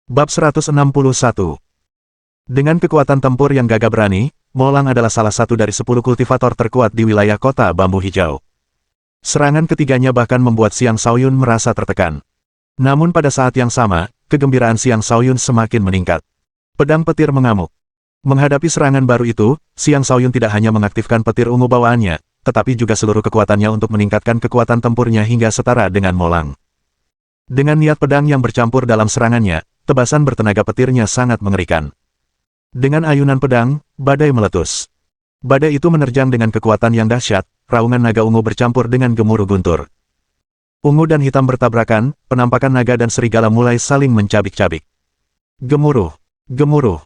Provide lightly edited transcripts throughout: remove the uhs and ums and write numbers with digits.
Bab 161. Dengan kekuatan tempur yang gagah berani, Molang adalah salah satu dari 10 kultivator terkuat di wilayah kota Bambu Hijau. Serangan ketiganya bahkan membuat Xiang Shaoyun merasa tertekan. Namun pada saat yang sama, kegembiraan Xiang Shaoyun semakin meningkat. Pedang petir mengamuk. Menghadapi serangan baru itu, Xiang Shaoyun tidak hanya mengaktifkan petir ungu bawaannya, tetapi juga seluruh kekuatannya untuk meningkatkan kekuatan tempurnya hingga setara dengan Molang. Dengan niat pedang yang bercampur dalam serangannya, tebasan bertenaga petirnya sangat mengerikan. Dengan ayunan pedang, badai meletus. Badai itu menerjang dengan kekuatan yang dahsyat, raungan naga ungu bercampur dengan gemuruh guntur. Ungu dan hitam bertabrakan, penampakan naga dan serigala mulai saling mencabik-cabik. Gemuruh, gemuruh.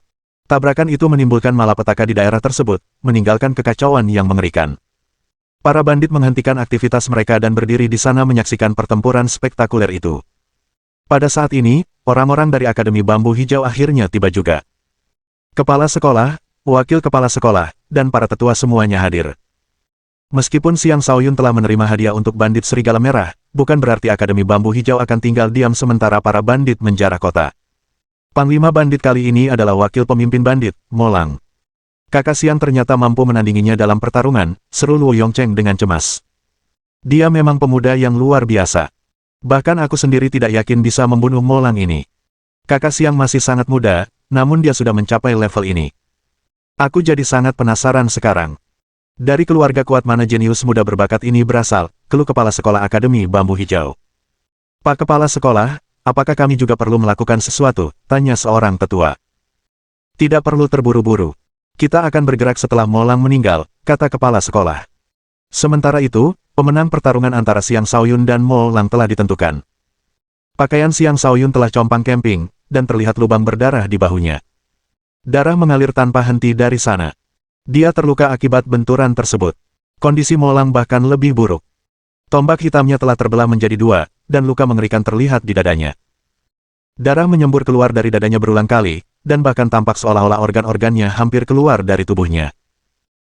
Tabrakan itu menimbulkan malapetaka di daerah tersebut, meninggalkan kekacauan yang mengerikan. Para bandit menghentikan aktivitas mereka dan berdiri di sana menyaksikan pertempuran spektakuler itu. Pada saat ini, orang-orang dari Akademi Bambu Hijau akhirnya tiba juga. Kepala sekolah, wakil kepala sekolah, dan para tetua semuanya hadir. Meskipun Xiang Shaoyun telah menerima hadiah untuk bandit serigala merah, bukan berarti Akademi Bambu Hijau akan tinggal diam sementara para bandit menjarah kota. Panglima bandit kali ini adalah wakil pemimpin bandit, Molang. Kakak Xiang ternyata mampu menandinginya dalam pertarungan, seru Luo Yongcheng dengan cemas. Dia memang pemuda yang luar biasa. Bahkan aku sendiri tidak yakin bisa membunuh Molang ini. Kakak Xiang masih sangat muda, namun dia sudah mencapai level ini. Aku jadi sangat penasaran sekarang. Dari keluarga kuat mana jenius muda berbakat ini berasal, keluh kepala sekolah Akademi Bambu Hijau. Pak Kepala Sekolah, apakah kami juga perlu melakukan sesuatu? Tanya seorang tetua. Tidak perlu terburu-buru. Kita akan bergerak setelah Molang meninggal, kata kepala sekolah. Sementara itu, pemenang pertarungan antara Xiang Shaoyun dan Molang telah ditentukan. Pakaian Xiang Shaoyun telah compang camping, dan terlihat lubang berdarah di bahunya. Darah mengalir tanpa henti dari sana. Dia terluka akibat benturan tersebut. Kondisi Molang bahkan lebih buruk. Tombak hitamnya telah terbelah menjadi dua, dan luka mengerikan terlihat di dadanya. Darah menyembur keluar dari dadanya berulang kali, dan bahkan tampak seolah-olah organ-organnya hampir keluar dari tubuhnya.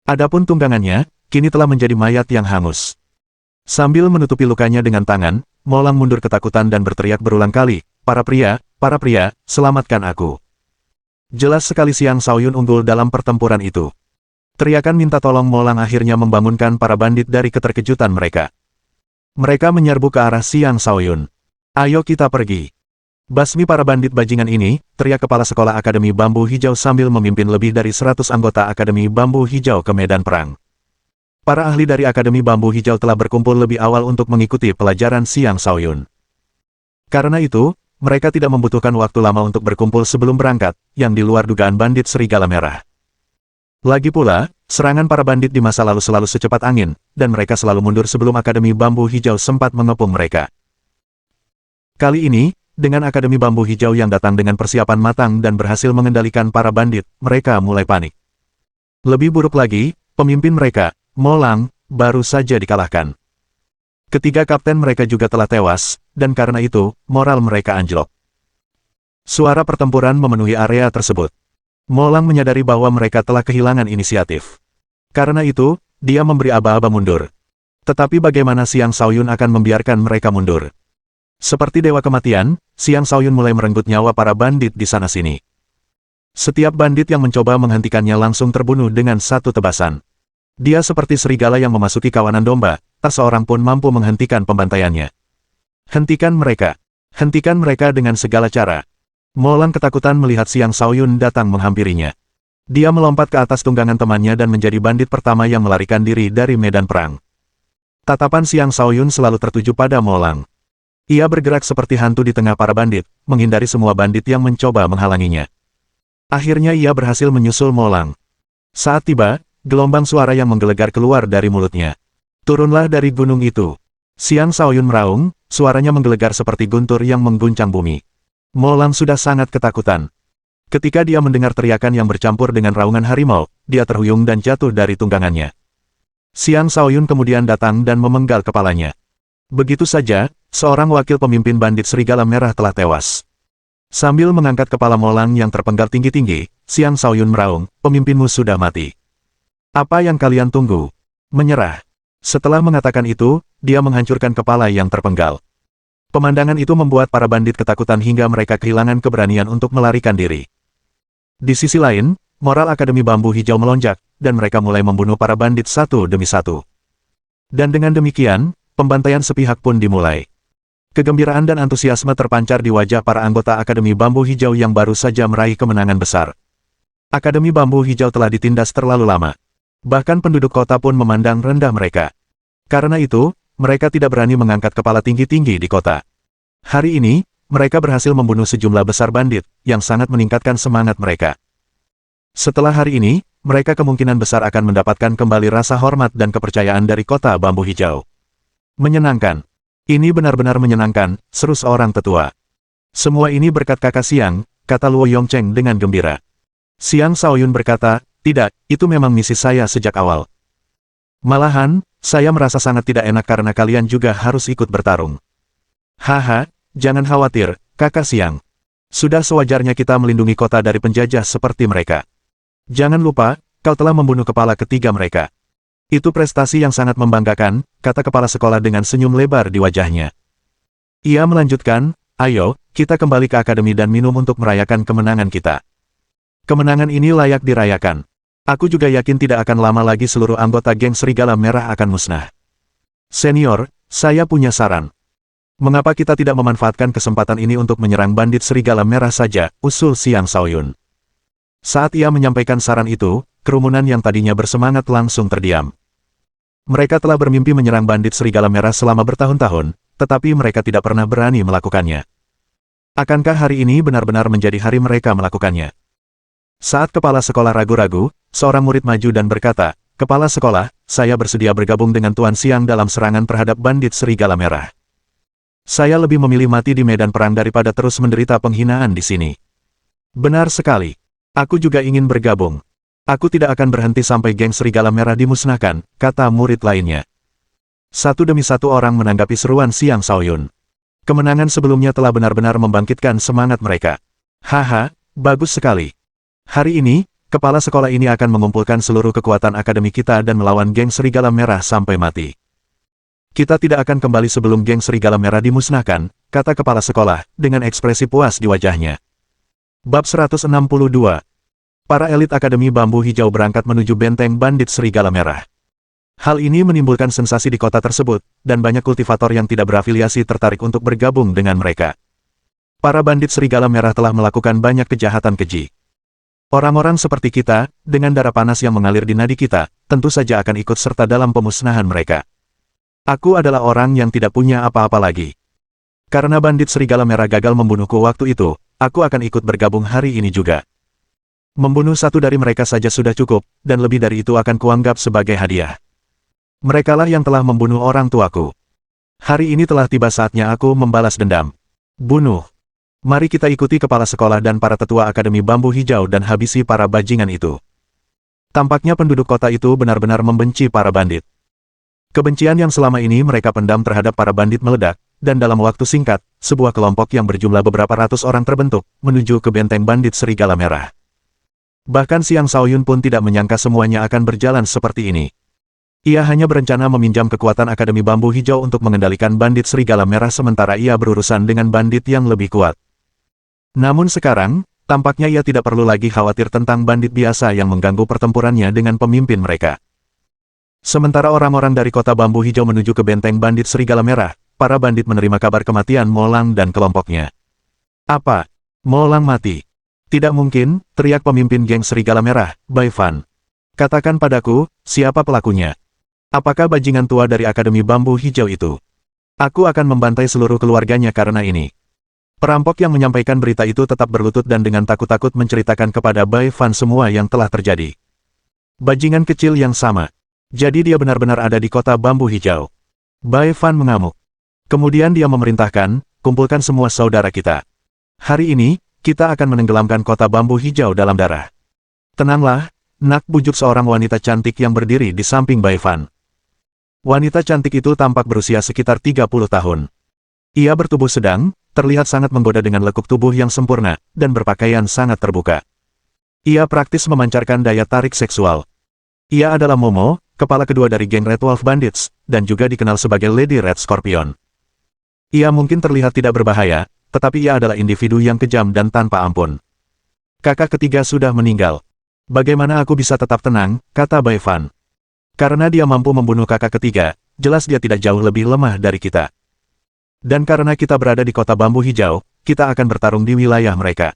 Adapun tunggangannya, kini telah menjadi mayat yang hangus. Sambil menutupi lukanya dengan tangan, Molang mundur ketakutan dan berteriak berulang kali, para pria, selamatkan aku. Jelas sekali Xiang Shaoyun unggul dalam pertempuran itu. Teriakan minta tolong Molang akhirnya membangunkan para bandit dari keterkejutan mereka. Mereka menyerbu ke arah Xiang Shaoyun. Ayo kita pergi. Basmi para bandit bajingan ini, teriak kepala sekolah Akademi Bambu Hijau sambil memimpin lebih dari 100 anggota Akademi Bambu Hijau ke medan perang. Para ahli dari Akademi Bambu Hijau telah berkumpul lebih awal untuk mengikuti pelajaran Xiang Shaoyun. Karena itu, mereka tidak membutuhkan waktu lama untuk berkumpul sebelum berangkat, yang di luar dugaan bandit serigala merah. Lagi pula, serangan para bandit di masa lalu selalu secepat angin, dan mereka selalu mundur sebelum Akademi Bambu Hijau sempat mengepung mereka. Kali ini, dengan Akademi Bambu Hijau yang datang dengan persiapan matang dan berhasil mengendalikan para bandit, mereka mulai panik. Lebih buruk lagi, pemimpin mereka, Molang, baru saja dikalahkan. Ketiga kapten mereka juga telah tewas, dan karena itu, moral mereka anjlok. Suara pertempuran memenuhi area tersebut. Molang menyadari bahwa mereka telah kehilangan inisiatif. Karena itu, dia memberi aba-aba mundur. Tetapi bagaimana Xiang Shaoyun akan membiarkan mereka mundur? Seperti dewa kematian, Xiang Shaoyun mulai merenggut nyawa para bandit di sana-sini. Setiap bandit yang mencoba menghentikannya langsung terbunuh dengan satu tebasan. Dia seperti serigala yang memasuki kawanan domba, tak seorang pun mampu menghentikan pembantaiannya. Hentikan mereka dengan segala cara. Molang ketakutan melihat Xiang Shaoyun datang menghampirinya. Dia melompat ke atas tunggangan temannya dan menjadi bandit pertama yang melarikan diri dari medan perang. Tatapan Xiang Shaoyun selalu tertuju pada Molang. Ia bergerak seperti hantu di tengah para bandit, menghindari semua bandit yang mencoba menghalanginya. Akhirnya ia berhasil menyusul Molang. Saat tiba, gelombang suara yang menggelegar keluar dari mulutnya. Turunlah dari gunung itu. Xiang Shaoyun meraung, suaranya menggelegar seperti guntur yang mengguncang bumi. Molang sudah sangat ketakutan. Ketika dia mendengar teriakan yang bercampur dengan raungan harimau, dia terhuyung dan jatuh dari tunggangannya. Xiang Shaoyun kemudian datang dan memenggal kepalanya. Begitu saja, seorang wakil pemimpin bandit serigala merah telah tewas. Sambil mengangkat kepala Molang yang terpenggal tinggi-tinggi, Xiang Shaoyun meraung, pemimpinmu sudah mati. Apa yang kalian tunggu? Menyerah. Setelah mengatakan itu, dia menghancurkan kepala yang terpenggal. Pemandangan itu membuat para bandit ketakutan hingga mereka kehilangan keberanian untuk melarikan diri. Di sisi lain, moral Akademi Bambu Hijau melonjak, dan mereka mulai membunuh para bandit satu demi satu. Dan dengan demikian, pembantaian sepihak pun dimulai. Kegembiraan dan antusiasme terpancar di wajah para anggota Akademi Bambu Hijau yang baru saja meraih kemenangan besar. Akademi Bambu Hijau telah ditindas terlalu lama. Bahkan penduduk kota pun memandang rendah mereka. Karena itu, mereka tidak berani mengangkat kepala tinggi-tinggi di kota. Hari ini, mereka berhasil membunuh sejumlah besar bandit, yang sangat meningkatkan semangat mereka. Setelah hari ini, mereka kemungkinan besar akan mendapatkan kembali rasa hormat dan kepercayaan dari kota Bambu Hijau. Menyenangkan. Ini benar-benar menyenangkan, seru seorang tetua. Semua ini berkat kakak Siang, kata Luo Yongcheng dengan gembira. Siang Shaoyun berkata, tidak, itu memang misi saya sejak awal. Malahan, saya merasa sangat tidak enak karena kalian juga harus ikut bertarung. Haha, jangan khawatir, kakak Siang. Sudah sewajarnya kita melindungi kota dari penjajah seperti mereka. Jangan lupa, kau telah membunuh kepala ketiga mereka. Itu prestasi yang sangat membanggakan, kata kepala sekolah dengan senyum lebar di wajahnya. Ia melanjutkan, ayo, kita kembali ke akademi dan minum untuk merayakan kemenangan kita. Kemenangan ini layak dirayakan. Aku juga yakin tidak akan lama lagi seluruh anggota geng Serigala Merah akan musnah. Senior, saya punya saran. Mengapa kita tidak memanfaatkan kesempatan ini untuk menyerang bandit Serigala Merah saja, usul Siang Shaoyun. Saat ia menyampaikan saran itu, kerumunan yang tadinya bersemangat langsung terdiam. Mereka telah bermimpi menyerang bandit Serigala Merah selama bertahun-tahun, tetapi mereka tidak pernah berani melakukannya. Akankah hari ini benar-benar menjadi hari mereka melakukannya? Saat kepala sekolah ragu-ragu, seorang murid maju dan berkata, Kepala sekolah, saya bersedia bergabung dengan Tuan Siang dalam serangan terhadap bandit Serigala Merah. Saya lebih memilih mati di medan perang daripada terus menderita penghinaan di sini. Benar sekali. Aku juga ingin bergabung. Aku tidak akan berhenti sampai geng Serigala Merah dimusnahkan, kata murid lainnya. Satu demi satu orang menanggapi seruan Siang Shaoyun. Kemenangan sebelumnya telah benar-benar membangkitkan semangat mereka. Haha, bagus sekali. Hari ini, kepala sekolah ini akan mengumpulkan seluruh kekuatan akademi kita dan melawan geng Serigala Merah sampai mati. Kita tidak akan kembali sebelum geng Serigala Merah dimusnahkan, kata kepala sekolah, dengan ekspresi puas di wajahnya. Bab 162. Para elit Akademi Bambu Hijau berangkat menuju benteng bandit Serigala Merah. Hal ini menimbulkan sensasi di kota tersebut, dan banyak kultivator yang tidak berafiliasi tertarik untuk bergabung dengan mereka. Para bandit Serigala Merah telah melakukan banyak kejahatan keji. Orang-orang seperti kita, dengan darah panas yang mengalir di nadi kita, tentu saja akan ikut serta dalam pemusnahan mereka. Aku adalah orang yang tidak punya apa-apa lagi. Karena bandit Serigala Merah gagal membunuhku waktu itu, aku akan ikut bergabung hari ini juga. Membunuh satu dari mereka saja sudah cukup, dan lebih dari itu akan kuanggap sebagai hadiah. Merekalah yang telah membunuh orang tuaku. Hari ini telah tiba saatnya aku membalas dendam. Bunuh. Mari kita ikuti kepala sekolah dan para tetua Akademi Bambu Hijau dan habisi para bajingan itu. Tampaknya penduduk kota itu benar-benar membenci para bandit. Kebencian yang selama ini mereka pendam terhadap para bandit meledak, dan dalam waktu singkat, sebuah kelompok yang berjumlah beberapa ratus orang terbentuk, menuju ke benteng bandit Serigala Merah. Bahkan Siang Shaoyun pun tidak menyangka semuanya akan berjalan seperti ini. Ia hanya berencana meminjam kekuatan Akademi Bambu Hijau untuk mengendalikan bandit Serigala Merah sementara ia berurusan dengan bandit yang lebih kuat. Namun sekarang, tampaknya ia tidak perlu lagi khawatir tentang bandit biasa yang mengganggu pertempurannya dengan pemimpin mereka. Sementara orang-orang dari kota Bambu Hijau menuju ke benteng bandit Serigala Merah, para bandit menerima kabar kematian Molang dan kelompoknya. Apa? Molang mati? Tidak mungkin, teriak pemimpin geng Serigala Merah, Bai Fan. Katakan padaku, siapa pelakunya? Apakah bajingan tua dari Akademi Bambu Hijau itu? Aku akan membantai seluruh keluarganya karena ini. Perampok yang menyampaikan berita itu tetap berlutut dan dengan takut-takut menceritakan kepada Bai Fan semua yang telah terjadi. Bajingan kecil yang sama. Jadi dia benar-benar ada di kota Bambu Hijau. Bai Fan mengamuk. Kemudian dia memerintahkan, kumpulkan semua saudara kita. Hari ini, kita akan menenggelamkan kota Bambu Hijau dalam darah. Tenanglah, nak, bujuk seorang wanita cantik yang berdiri di samping Bai Fan. Wanita cantik itu tampak berusia sekitar 30 tahun. Ia bertubuh sedang, terlihat sangat menggoda dengan lekuk tubuh yang sempurna, dan berpakaian sangat terbuka. Ia praktis memancarkan daya tarik seksual. Ia adalah Momo, kepala kedua dari geng Red Wolf Bandits, dan juga dikenal sebagai Lady Red Scorpion. Ia mungkin terlihat tidak berbahaya, tetapi ia adalah individu yang kejam dan tanpa ampun. Kakak ketiga sudah meninggal. Bagaimana aku bisa tetap tenang, kata Bai Fan. Karena dia mampu membunuh kakak ketiga, jelas dia tidak jauh lebih lemah dari kita. Dan karena kita berada di kota bambu hijau, kita akan bertarung di wilayah mereka.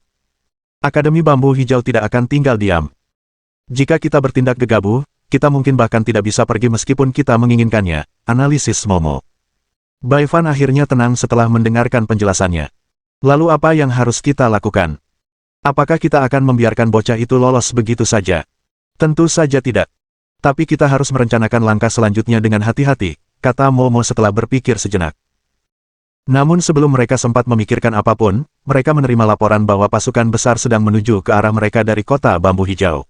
Akademi Bambu Hijau tidak akan tinggal diam. Jika kita bertindak gegabah, kita mungkin bahkan tidak bisa pergi meskipun kita menginginkannya, analisis Momo. Bai Fan akhirnya tenang setelah mendengarkan penjelasannya. Lalu apa yang harus kita lakukan? Apakah kita akan membiarkan bocah itu lolos begitu saja? Tentu saja tidak. Tapi kita harus merencanakan langkah selanjutnya dengan hati-hati, kata Momo setelah berpikir sejenak. Namun sebelum mereka sempat memikirkan apapun, mereka menerima laporan bahwa pasukan besar sedang menuju ke arah mereka dari kota bambu hijau.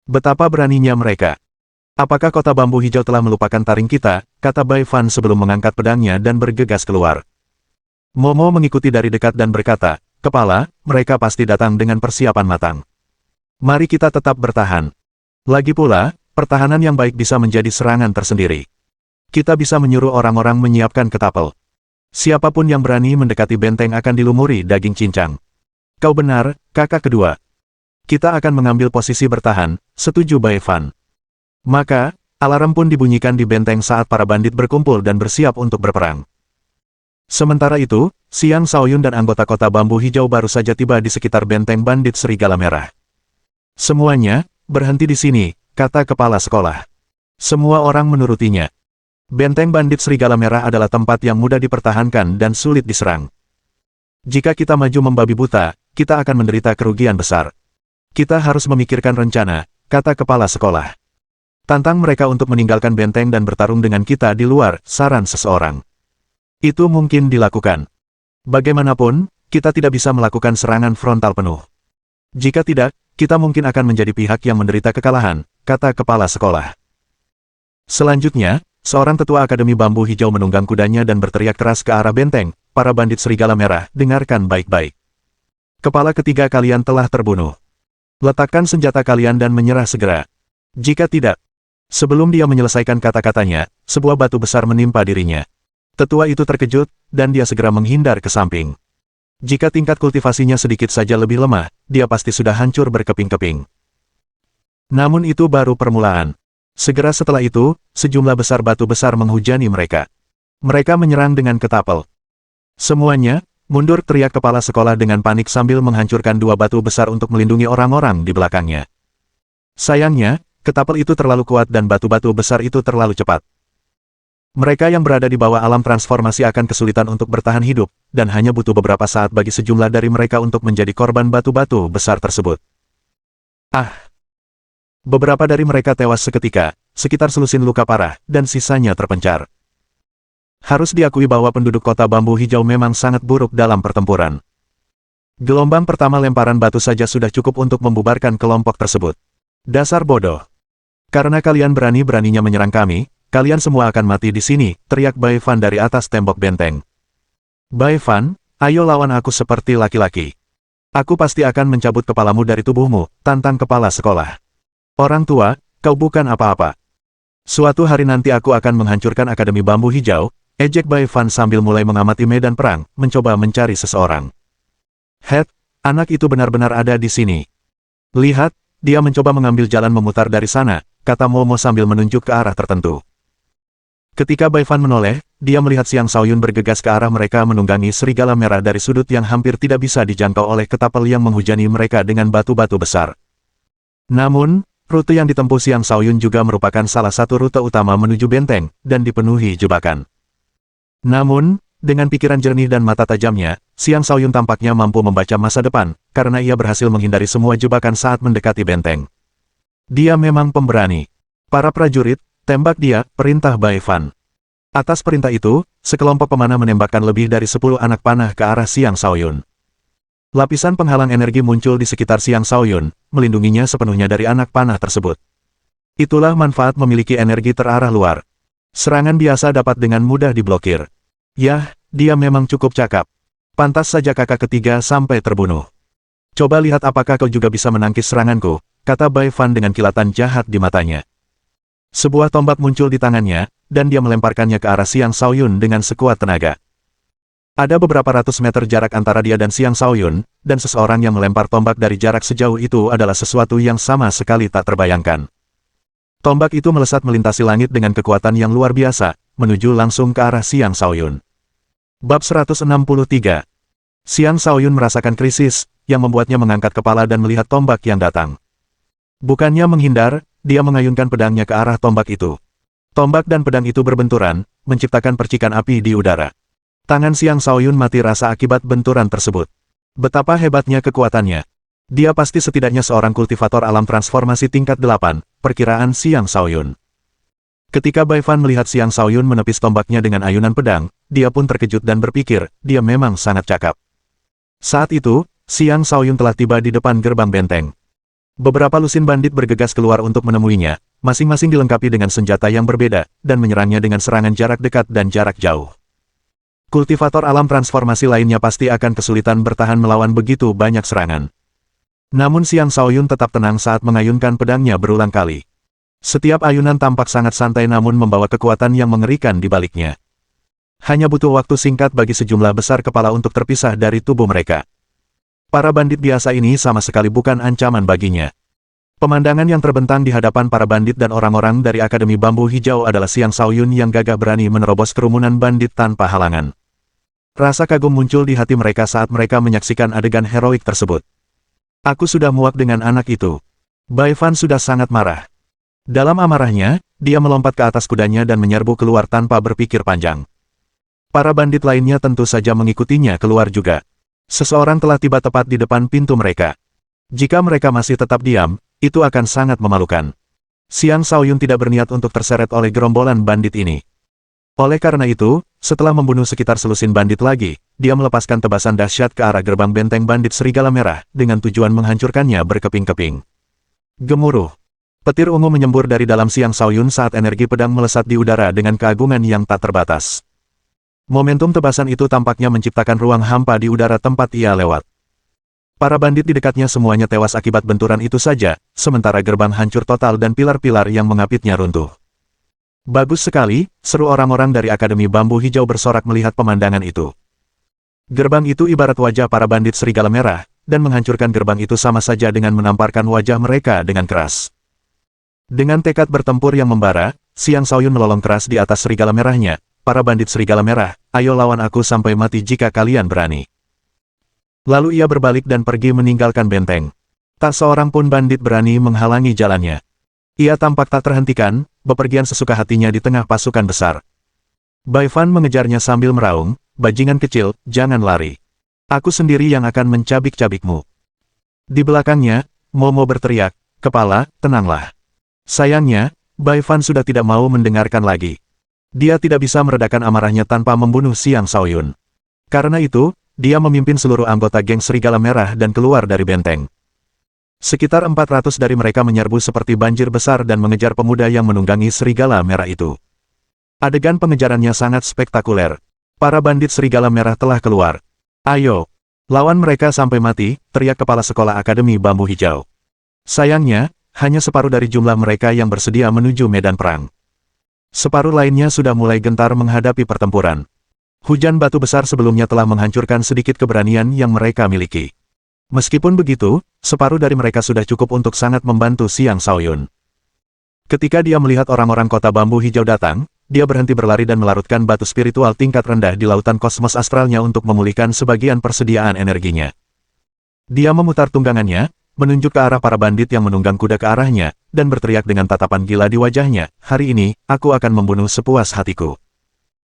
Betapa beraninya mereka. Apakah kota bambu hijau telah melupakan taring kita, kata Bai Fan sebelum mengangkat pedangnya dan bergegas keluar. Momo mengikuti dari dekat dan berkata, kepala, mereka pasti datang dengan persiapan matang. Mari kita tetap bertahan. Lagi pula, pertahanan yang baik bisa menjadi serangan tersendiri. Kita bisa menyuruh orang-orang menyiapkan ketapel. Siapapun yang berani mendekati benteng akan dilumuri daging cincang. Kau benar, kakak kedua. Kita akan mengambil posisi bertahan, setuju Bai Fan. Maka, alarm pun dibunyikan di benteng saat para bandit berkumpul dan bersiap untuk berperang. Sementara itu, Xiang Shaoyun dan anggota kota bambu hijau baru saja tiba di sekitar benteng bandit serigala merah. Semuanya, berhenti di sini, kata kepala sekolah. Semua orang menurutinya. Benteng bandit serigala merah adalah tempat yang mudah dipertahankan dan sulit diserang. Jika kita maju membabi buta, kita akan menderita kerugian besar. Kita harus memikirkan rencana, kata kepala sekolah. Tantang mereka untuk meninggalkan benteng dan bertarung dengan kita di luar, saran seseorang. Itu mungkin dilakukan. Bagaimanapun, kita tidak bisa melakukan serangan frontal penuh. Jika tidak, kita mungkin akan menjadi pihak yang menderita kekalahan, kata kepala sekolah. Selanjutnya, seorang tetua Akademi Bambu Hijau menunggang kudanya dan berteriak keras ke arah benteng, para bandit serigala merah, dengarkan baik-baik. Kepala ketiga kalian telah terbunuh. Letakkan senjata kalian dan menyerah segera. Jika tidak, sebelum dia menyelesaikan kata-katanya, sebuah batu besar menimpa dirinya. Tetua itu terkejut, dan dia segera menghindar ke samping. Jika tingkat kultivasinya sedikit saja lebih lemah, dia pasti sudah hancur berkeping-keping. Namun itu baru permulaan. Segera setelah itu, sejumlah besar batu besar menghujani mereka. Mereka menyerang dengan ketapel. Semuanya, mundur, teriak kepala sekolah dengan panik sambil menghancurkan dua batu besar untuk melindungi orang-orang di belakangnya. Sayangnya, ketapel itu terlalu kuat dan batu-batu besar itu terlalu cepat. Mereka yang berada di bawah alam transformasi akan kesulitan untuk bertahan hidup, dan hanya butuh beberapa saat bagi sejumlah dari mereka untuk menjadi korban batu-batu besar tersebut. Beberapa dari mereka tewas seketika, sekitar selusin luka parah, dan sisanya terpencar. Harus diakui bahwa penduduk kota bambu hijau memang sangat buruk dalam pertempuran. Gelombang pertama lemparan batu saja sudah cukup untuk membubarkan kelompok tersebut. Dasar bodoh. Karena kalian berani-beraninya menyerang kami, kalian semua akan mati di sini, teriak Bai Fan dari atas tembok benteng. Bai Fan, ayo lawan aku seperti laki-laki. Aku pasti akan mencabut kepalamu dari tubuhmu, tantang kepala sekolah. Orang tua, kau bukan apa-apa. Suatu hari nanti aku akan menghancurkan Akademi Bambu Hijau, ejek Bai Fan sambil mulai mengamati medan perang, mencoba mencari seseorang. Anak itu benar-benar ada di sini. Lihat, dia mencoba mengambil jalan memutar dari sana, kata Momo sambil menunjuk ke arah tertentu. Ketika Bai Fan menoleh, dia melihat Xiang Shaoyun bergegas ke arah mereka menunggangi serigala merah dari sudut yang hampir tidak bisa dijangkau oleh ketapel yang menghujani mereka dengan batu-batu besar. Namun, rute yang ditempuh Xiang Shaoyun juga merupakan salah satu rute utama menuju benteng, dan dipenuhi jebakan. Namun, dengan pikiran jernih dan mata tajamnya, Xiang Shaoyun tampaknya mampu membaca masa depan, karena ia berhasil menghindari semua jebakan saat mendekati benteng. Dia memang pemberani. Para prajurit, tembak dia, perintah Bai Fan. Atas perintah itu, sekelompok pemanah menembakkan lebih dari 10 anak panah ke arah Xiang Shaoyun. Lapisan penghalang energi muncul di sekitar Xiang Shaoyun, melindunginya sepenuhnya dari anak panah tersebut. Itulah manfaat memiliki energi terarah luar. Serangan biasa dapat dengan mudah diblokir. Yah, dia memang cukup cakap. Pantas saja kakak ketiga sampai terbunuh. Coba lihat apakah kau juga bisa menangkis seranganku, kata Bai Fan dengan kilatan jahat di matanya. Sebuah tombak muncul di tangannya, dan dia melemparkannya ke arah Xiang Shaoyun dengan sekuat tenaga. Ada beberapa ratus meter jarak antara dia dan Xiang Shaoyun, dan seseorang yang melempar tombak dari jarak sejauh itu adalah sesuatu yang sama sekali tak terbayangkan. Tombak itu melesat melintasi langit dengan kekuatan yang luar biasa, menuju langsung ke arah Xiang Shaoyun. Bab 163. Xiang Shaoyun merasakan krisis, yang membuatnya mengangkat kepala dan melihat tombak yang datang. Bukannya menghindar, dia mengayunkan pedangnya ke arah tombak itu. Tombak dan pedang itu berbenturan, menciptakan percikan api di udara. Tangan Xiang Shaoyun mati rasa akibat benturan tersebut. Betapa hebatnya kekuatannya. Dia pasti setidaknya seorang kultivator alam transformasi tingkat 8, perkiraan Xiang Shaoyun. Ketika Bai Fan melihat Xiang Shaoyun menepis tombaknya dengan ayunan pedang, dia pun terkejut dan berpikir, dia memang sangat cakap. Saat itu, Xiang Shaoyun telah tiba di depan gerbang benteng. Beberapa lusin bandit bergegas keluar untuk menemuinya, masing-masing dilengkapi dengan senjata yang berbeda, dan menyerangnya dengan serangan jarak dekat dan jarak jauh. Kultivator alam transformasi lainnya pasti akan kesulitan bertahan melawan begitu banyak serangan. Namun Xiang Shaoyun tetap tenang saat mengayunkan pedangnya berulang kali. Setiap ayunan tampak sangat santai namun membawa kekuatan yang mengerikan di baliknya. Hanya butuh waktu singkat bagi sejumlah besar kepala untuk terpisah dari tubuh mereka. Para bandit biasa ini sama sekali bukan ancaman baginya. Pemandangan yang terbentang di hadapan para bandit dan orang-orang dari Akademi Bambu Hijau adalah Xiang Shaoyun yang gagah berani menerobos kerumunan bandit tanpa halangan. Rasa kagum muncul di hati mereka saat mereka menyaksikan adegan heroik tersebut. Aku sudah muak dengan anak itu. Bai Fan sudah sangat marah. Dalam amarahnya, dia melompat ke atas kudanya dan menyerbu keluar tanpa berpikir panjang. Para bandit lainnya tentu saja mengikutinya keluar juga. Seseorang telah tiba tepat di depan pintu mereka. Jika mereka masih tetap diam, itu akan sangat memalukan. Xiang Shaoyun tidak berniat untuk terseret oleh gerombolan bandit ini. Oleh karena itu, setelah membunuh sekitar selusin bandit lagi, dia melepaskan tebasan dahsyat ke arah gerbang benteng bandit Serigala Merah, dengan tujuan menghancurkannya berkeping-keping. Gemuruh. Petir ungu menyembur dari dalam Xiang Shaoyun saat energi pedang melesat di udara dengan keagungan yang tak terbatas. Momentum tebasan itu tampaknya menciptakan ruang hampa di udara tempat ia lewat. Para bandit di dekatnya semuanya tewas akibat benturan itu saja, sementara gerbang hancur total dan pilar-pilar yang mengapitnya runtuh. Bagus sekali, seru orang-orang dari Akademi Bambu Hijau bersorak melihat pemandangan itu. Gerbang itu ibarat wajah para bandit Serigala Merah, dan menghancurkan gerbang itu sama saja dengan menamparkan wajah mereka dengan keras. Dengan tekad bertempur yang membara, Xiang Shaoyun melolong keras di atas Serigala Merahnya. Para bandit Serigala Merah, ayo lawan aku sampai mati jika kalian berani. Lalu ia berbalik dan pergi meninggalkan benteng. Tak seorang pun bandit berani menghalangi jalannya. Ia tampak tak terhentikan, bepergian sesuka hatinya di tengah pasukan besar. Bai Fan mengejarnya sambil meraung, bajingan kecil, jangan lari. Aku sendiri yang akan mencabik-cabikmu. Di belakangnya, Momo berteriak, kepala, tenanglah. Sayangnya, Bai Fan sudah tidak mau mendengarkan lagi. Dia tidak bisa meredakan amarahnya tanpa membunuh Xiang Shaoyun. Karena itu, dia memimpin seluruh anggota geng Serigala Merah dan keluar dari benteng. Sekitar 400 dari mereka menyerbu seperti banjir besar dan mengejar pemuda yang menunggangi Serigala Merah itu. Adegan pengejarannya sangat spektakuler. Para bandit Serigala Merah telah keluar. Ayo, lawan mereka sampai mati, teriak kepala sekolah Akademi Bambu Hijau. Sayangnya, hanya separuh dari jumlah mereka yang bersedia menuju medan perang. Separuh lainnya sudah mulai gentar menghadapi pertempuran. Hujan batu besar sebelumnya telah menghancurkan sedikit keberanian yang mereka miliki. Meskipun begitu, separuh dari mereka sudah cukup untuk sangat membantu Xiang Shaoyun. Ketika dia melihat orang-orang kota Bambu Hijau datang, dia berhenti berlari dan melarutkan batu spiritual tingkat rendah di lautan kosmos astralnya untuk memulihkan sebagian persediaan energinya. Dia memutar tunggangannya, menunjuk ke arah para bandit yang menunggang kuda ke arahnya, dan berteriak dengan tatapan gila di wajahnya, hari ini, aku akan membunuh sepuas hatiku.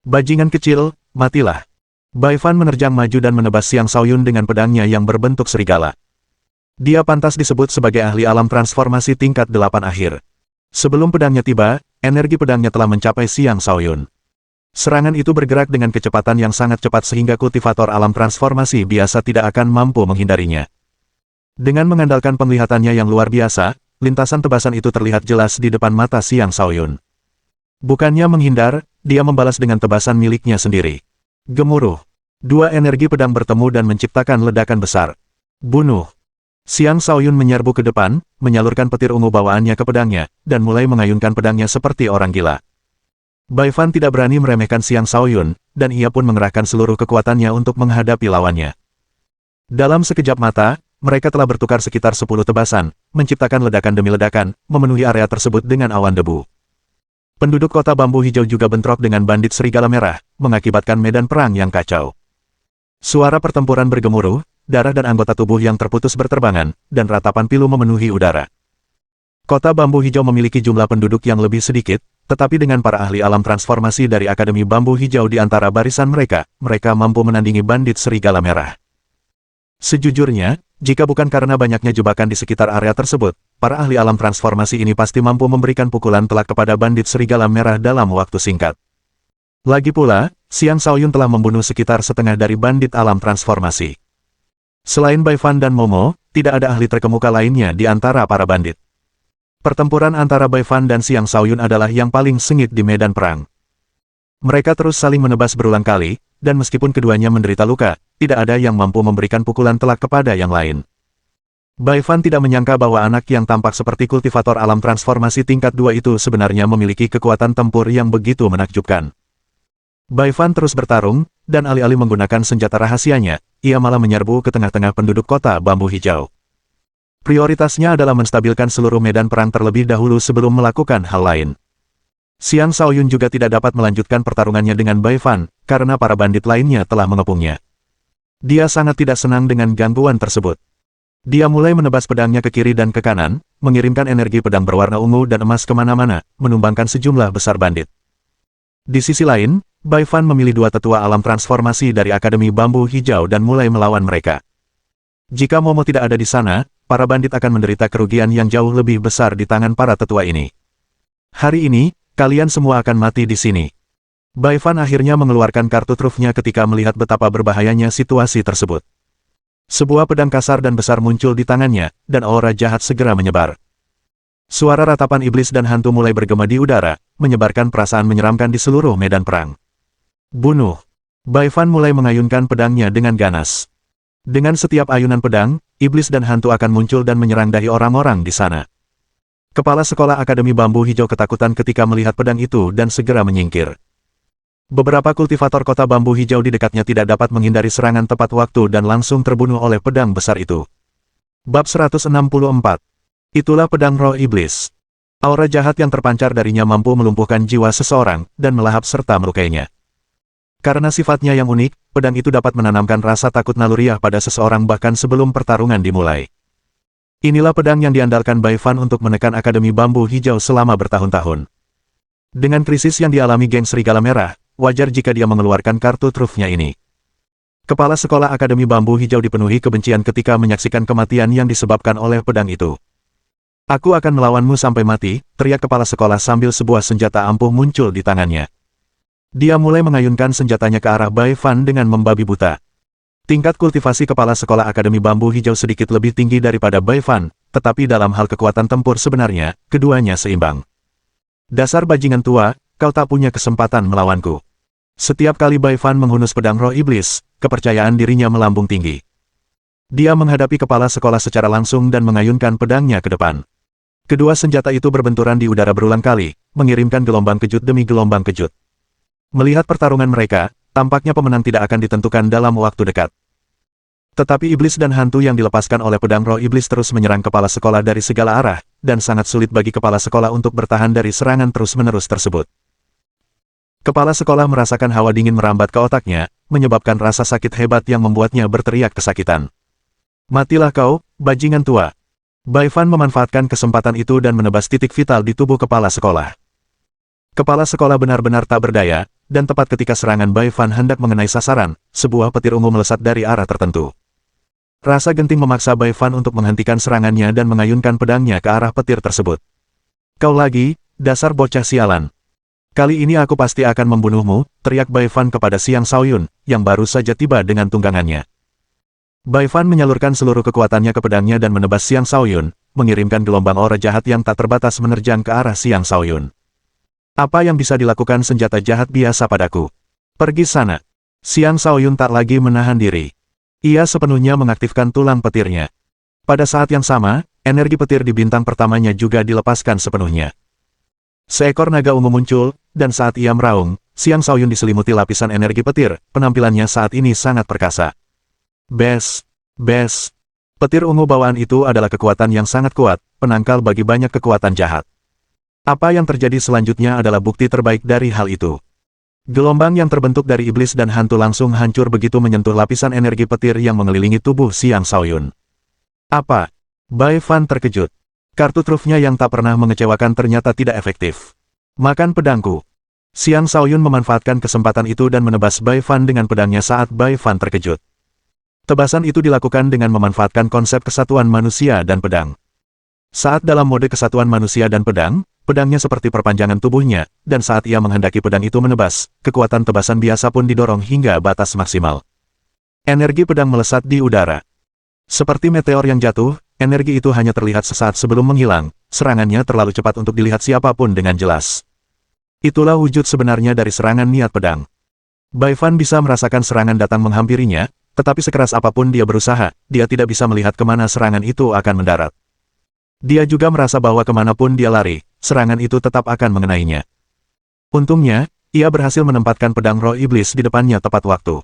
Bajingan kecil, matilah. Bai Fan menerjang maju dan menebas Xiang Shaoyun dengan pedangnya yang berbentuk serigala. Dia pantas disebut sebagai ahli alam transformasi tingkat 8 akhir. Sebelum pedangnya tiba, energi pedangnya telah mencapai Xiang Shaoyun. Serangan itu bergerak dengan kecepatan yang sangat cepat sehingga kultivator alam transformasi biasa tidak akan mampu menghindarinya. Dengan mengandalkan penglihatannya yang luar biasa, lintasan tebasan itu terlihat jelas di depan mata Xiang Shaoyun. Bukannya menghindar, dia membalas dengan tebasan miliknya sendiri. Gemuruh. Dua energi pedang bertemu dan menciptakan ledakan besar. Bunuh. Xiang Shaoyun menyerbu ke depan, menyalurkan petir ungu bawaannya ke pedangnya, dan mulai mengayunkan pedangnya seperti orang gila. Bai Fan tidak berani meremehkan Xiang Shaoyun, dan ia pun mengerahkan seluruh kekuatannya untuk menghadapi lawannya. Dalam sekejap mata, mereka telah bertukar sekitar 10 tebasan, menciptakan ledakan demi ledakan, memenuhi area tersebut dengan awan debu. Penduduk kota bambu hijau juga bentrok dengan bandit serigala merah, mengakibatkan medan perang yang kacau. Suara pertempuran bergemuruh, darah dan anggota tubuh yang terputus berterbangan, dan ratapan pilu memenuhi udara. Kota bambu hijau memiliki jumlah penduduk yang lebih sedikit, tetapi dengan para ahli alam transformasi dari Akademi Bambu Hijau di antara barisan mereka, mereka mampu menandingi bandit serigala merah. Sejujurnya, jika bukan karena banyaknya jebakan di sekitar area tersebut, para ahli alam transformasi ini pasti mampu memberikan pukulan telak kepada bandit serigala merah dalam waktu singkat. Lagi pula, Xiang Shaoyun telah membunuh sekitar setengah dari bandit alam transformasi. Selain Bai Fan dan Momo, tidak ada ahli terkemuka lainnya di antara para bandit. Pertempuran antara Bai Fan dan Xiang Shaoyun adalah yang paling sengit di medan perang. Mereka terus saling menebas berulang kali, dan meskipun keduanya menderita luka, tidak ada yang mampu memberikan pukulan telak kepada yang lain. Bai Fan tidak menyangka bahwa anak yang tampak seperti kultivator alam transformasi tingkat 2 itu sebenarnya memiliki kekuatan tempur yang begitu menakjubkan. Bai Fan terus bertarung, dan alih-alih menggunakan senjata rahasianya, ia malah menyerbu ke tengah-tengah penduduk kota bambu hijau. Prioritasnya adalah menstabilkan seluruh medan perang terlebih dahulu sebelum melakukan hal lain. Xiang Shaoyun juga tidak dapat melanjutkan pertarungannya dengan Bai Fan, karena para bandit lainnya telah mengepungnya. Dia sangat tidak senang dengan gangguan tersebut. Dia mulai menebas pedangnya ke kiri dan ke kanan, mengirimkan energi pedang berwarna ungu dan emas kemana-mana, menumbangkan sejumlah besar bandit. Di sisi lain, Bai Fan memilih 2 tetua alam transformasi dari Akademi Bambu Hijau dan mulai melawan mereka. Jika Momo tidak ada di sana, para bandit akan menderita kerugian yang jauh lebih besar di tangan para tetua ini. Hari ini, kalian semua akan mati di sini. Bai Fan akhirnya mengeluarkan kartu trufnya ketika melihat betapa berbahayanya situasi tersebut. Sebuah pedang kasar dan besar muncul di tangannya, dan aura jahat segera menyebar. Suara ratapan iblis dan hantu mulai bergema di udara, menyebarkan perasaan menyeramkan di seluruh medan perang. Bunuh! Bai Fan mulai mengayunkan pedangnya dengan ganas. Dengan setiap ayunan pedang, iblis dan hantu akan muncul dan menyerang dahi orang-orang di sana. Kepala sekolah Akademi Bambu Hijau ketakutan ketika melihat pedang itu dan segera menyingkir. Beberapa kultivator kota bambu hijau di dekatnya tidak dapat menghindari serangan tepat waktu dan langsung terbunuh oleh pedang besar itu. Bab 164. Itulah pedang roh iblis. Aura jahat yang terpancar darinya mampu melumpuhkan jiwa seseorang dan melahap serta melukainya. Karena sifatnya yang unik, pedang itu dapat menanamkan rasa takut naluriah pada seseorang bahkan sebelum pertarungan dimulai. Inilah pedang yang diandalkan Bai Fan untuk menekan Akademi Bambu Hijau selama bertahun-tahun. Dengan krisis yang dialami geng Serigala Merah, wajar jika dia mengeluarkan kartu trufnya ini. Kepala sekolah Akademi Bambu Hijau dipenuhi kebencian ketika menyaksikan kematian yang disebabkan oleh pedang itu. Aku akan melawanmu sampai mati, teriak kepala sekolah sambil sebuah senjata ampuh muncul di tangannya. Dia mulai mengayunkan senjatanya ke arah Bai Fan dengan membabi buta. Tingkat kultivasi kepala sekolah Akademi Bambu Hijau sedikit lebih tinggi daripada Bai Fan, tetapi dalam hal kekuatan tempur sebenarnya, keduanya seimbang. Dasar bajingan tua, kau tak punya kesempatan melawanku. Setiap kali Bai Fan menghunus pedang roh iblis, kepercayaan dirinya melambung tinggi. Dia menghadapi kepala sekolah secara langsung dan mengayunkan pedangnya ke depan. Kedua senjata itu berbenturan di udara berulang kali, mengirimkan gelombang kejut demi gelombang kejut. Melihat pertarungan mereka, tampaknya pemenang tidak akan ditentukan dalam waktu dekat. Tetapi iblis dan hantu yang dilepaskan oleh pedang roh iblis terus menyerang kepala sekolah dari segala arah, dan sangat sulit bagi kepala sekolah untuk bertahan dari serangan terus-menerus tersebut. Kepala sekolah merasakan hawa dingin merambat ke otaknya, menyebabkan rasa sakit hebat yang membuatnya berteriak kesakitan. Matilah kau, bajingan tua! Bai Fan memanfaatkan kesempatan itu dan menebas titik vital di tubuh kepala sekolah. Kepala sekolah benar-benar tak berdaya, dan tepat ketika serangan Bai Fan hendak mengenai sasaran, sebuah petir ungu melesat dari arah tertentu. Rasa genting memaksa Bai Fan untuk menghentikan serangannya dan mengayunkan pedangnya ke arah petir tersebut. Kau lagi, dasar bocah sialan. Kali ini aku pasti akan membunuhmu, teriak Bai Fan kepada Xiang Shaoyun, yang baru saja tiba dengan tunggangannya. Bai Fan menyalurkan seluruh kekuatannya ke pedangnya dan menebas Xiang Shaoyun, mengirimkan gelombang aura jahat yang tak terbatas menerjang ke arah Xiang Shaoyun. Apa yang bisa dilakukan senjata jahat biasa padaku? Pergi sana. Xiang Shaoyun tak lagi menahan diri. Ia sepenuhnya mengaktifkan tulang petirnya. Pada saat yang sama, energi petir di bintang pertamanya juga dilepaskan sepenuhnya. Seekor naga ungu muncul, dan saat ia meraung, Xiang Shaoyun diselimuti lapisan energi petir, penampilannya saat ini sangat perkasa. Bes! Bes! Petir ungu bawaan itu adalah kekuatan yang sangat kuat, penangkal bagi banyak kekuatan jahat. Apa yang terjadi selanjutnya adalah bukti terbaik dari hal itu. Gelombang yang terbentuk dari iblis dan hantu langsung hancur begitu menyentuh lapisan energi petir yang mengelilingi tubuh Xiang Shaoyun. Apa? Bai Fan terkejut. Kartu trufnya yang tak pernah mengecewakan ternyata tidak efektif. Makan pedangku. Xiang Shaoyun memanfaatkan kesempatan itu dan menebas Bai Fan dengan pedangnya saat Bai Fan terkejut. Tebasan itu dilakukan dengan memanfaatkan konsep kesatuan manusia dan pedang. Saat dalam mode kesatuan manusia dan pedang, pedangnya seperti perpanjangan tubuhnya, dan saat ia menghendaki pedang itu menebas, kekuatan tebasan biasa pun didorong hingga batas maksimal. Energi pedang melesat di udara. Seperti meteor yang jatuh, energi itu hanya terlihat sesaat sebelum menghilang, serangannya terlalu cepat untuk dilihat siapapun dengan jelas. Itulah wujud sebenarnya dari serangan niat pedang. Bai Fan bisa merasakan serangan datang menghampirinya, tetapi sekeras apapun dia berusaha, dia tidak bisa melihat kemana serangan itu akan mendarat. Dia juga merasa bahwa kemanapun dia lari, serangan itu tetap akan mengenainya. Untungnya, ia berhasil menempatkan pedang roh iblis di depannya tepat waktu.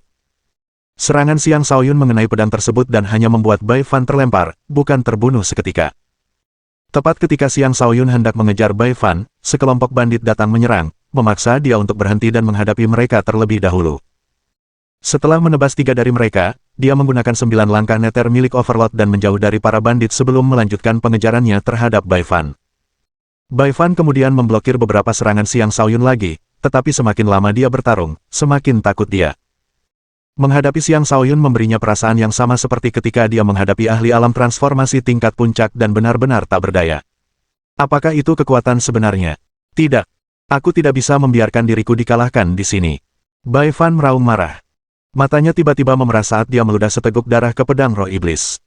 Serangan Xiang Shaoyun mengenai pedang tersebut dan hanya membuat Bai Fan terlempar, bukan terbunuh seketika. Tepat ketika Xiang Shaoyun hendak mengejar Bai Fan, sekelompok bandit datang menyerang, memaksa dia untuk berhenti dan menghadapi mereka terlebih dahulu. Setelah menebas 3 dari mereka, dia menggunakan 9 langkah neter milik Overlord dan menjauh dari para bandit sebelum melanjutkan pengejarannya terhadap Bai Fan. Bai Fan kemudian memblokir beberapa serangan Xiang Shaoyun lagi, tetapi semakin lama dia bertarung, semakin takut dia. Menghadapi Xiang Shaoyun memberinya perasaan yang sama seperti ketika dia menghadapi ahli alam transformasi tingkat puncak dan benar-benar tak berdaya. Apakah itu kekuatan sebenarnya? Tidak. Aku tidak bisa membiarkan diriku dikalahkan di sini. Bai Fan meraung marah. Matanya tiba-tiba memerah saat dia meludah seteguk darah ke pedang roh iblis.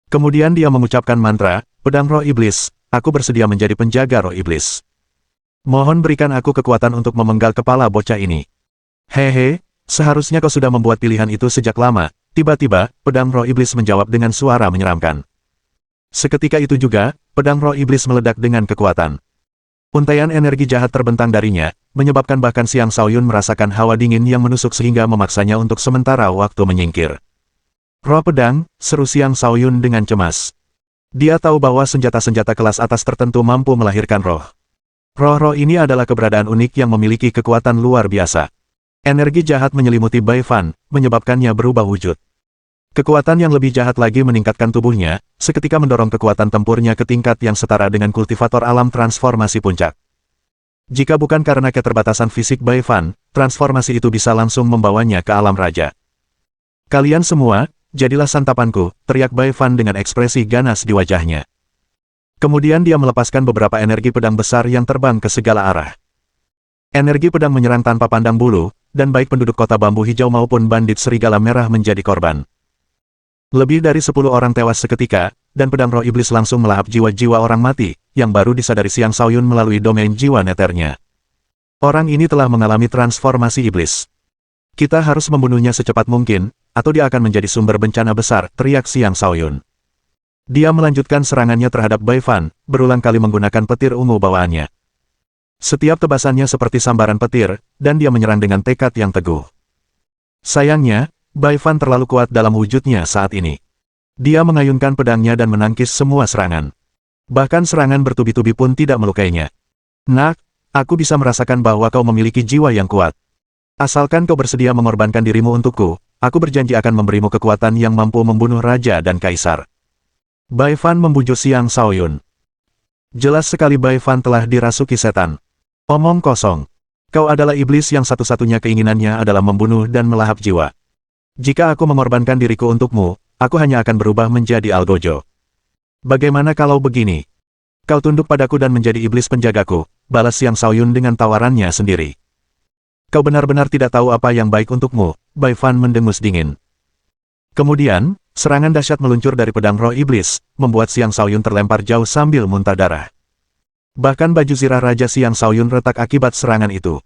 Kemudian dia mengucapkan mantra, pedang roh iblis, aku bersedia menjadi penjaga roh iblis. Mohon berikan aku kekuatan untuk memenggal kepala bocah ini. Hehe. Seharusnya kau sudah membuat pilihan itu sejak lama. Tiba-tiba, pedang roh iblis menjawab dengan suara menyeramkan. Seketika itu juga, pedang roh iblis meledak dengan kekuatan. Untaian energi jahat terbentang darinya, menyebabkan bahkan Xiang Shaoyun merasakan hawa dingin yang menusuk sehingga memaksanya untuk sementara waktu menyingkir. Roh pedang, seru Xiang Shaoyun dengan cemas. Dia tahu bahwa senjata-senjata kelas atas tertentu mampu melahirkan roh. Roh-roh ini adalah keberadaan unik yang memiliki kekuatan luar biasa. Energi jahat menyelimuti Bai Fan, menyebabkannya berubah wujud. Kekuatan yang lebih jahat lagi meningkatkan tubuhnya, seketika mendorong kekuatan tempurnya ke tingkat yang setara dengan kultivator alam transformasi puncak. Jika bukan karena keterbatasan fisik Bai Fan, transformasi itu bisa langsung membawanya ke alam raja. Kalian semua, jadilah santapanku, teriak Bai Fan dengan ekspresi ganas di wajahnya. Kemudian dia melepaskan beberapa energi pedang besar yang terbang ke segala arah. Energi pedang menyerang tanpa pandang bulu, dan baik penduduk kota bambu hijau maupun bandit serigala merah menjadi korban. Lebih dari 10 orang tewas seketika, dan pedang roh iblis langsung melahap jiwa-jiwa orang mati, yang baru disadari Xiang Shaoyun melalui domain jiwa neternya. Orang ini telah mengalami transformasi iblis. Kita harus membunuhnya secepat mungkin, atau dia akan menjadi sumber bencana besar, teriak Xiang Shaoyun. Dia melanjutkan serangannya terhadap Bai Fan, berulang kali menggunakan petir ungu bawaannya. Setiap tebasannya seperti sambaran petir, dan dia menyerang dengan tekad yang teguh. Sayangnya, Bai Fan terlalu kuat dalam wujudnya saat ini. Dia mengayunkan pedangnya dan menangkis semua serangan. Bahkan serangan bertubi-tubi pun tidak melukainya. Nak, aku bisa merasakan bahwa kau memiliki jiwa yang kuat. Asalkan kau bersedia mengorbankan dirimu untukku, aku berjanji akan memberimu kekuatan yang mampu membunuh raja dan kaisar. Bai Fan membujuk Xiang Shaoyun. Jelas sekali Bai Fan telah dirasuki setan. Omong kosong. Kau adalah iblis yang satu-satunya keinginannya adalah membunuh dan melahap jiwa. Jika aku mengorbankan diriku untukmu, aku hanya akan berubah menjadi algojo. Bagaimana kalau begini? Kau tunduk padaku dan menjadi iblis penjagaku, balas Xiang Shaoyun dengan tawarannya sendiri. Kau benar-benar tidak tahu apa yang baik untukmu, Bai Fan mendengus dingin. Kemudian, serangan dahsyat meluncur dari pedang roh iblis, membuat Xiang Shaoyun terlempar jauh sambil muntah darah. Bahkan baju zirah Raja Xiang Shaoyun retak akibat serangan itu.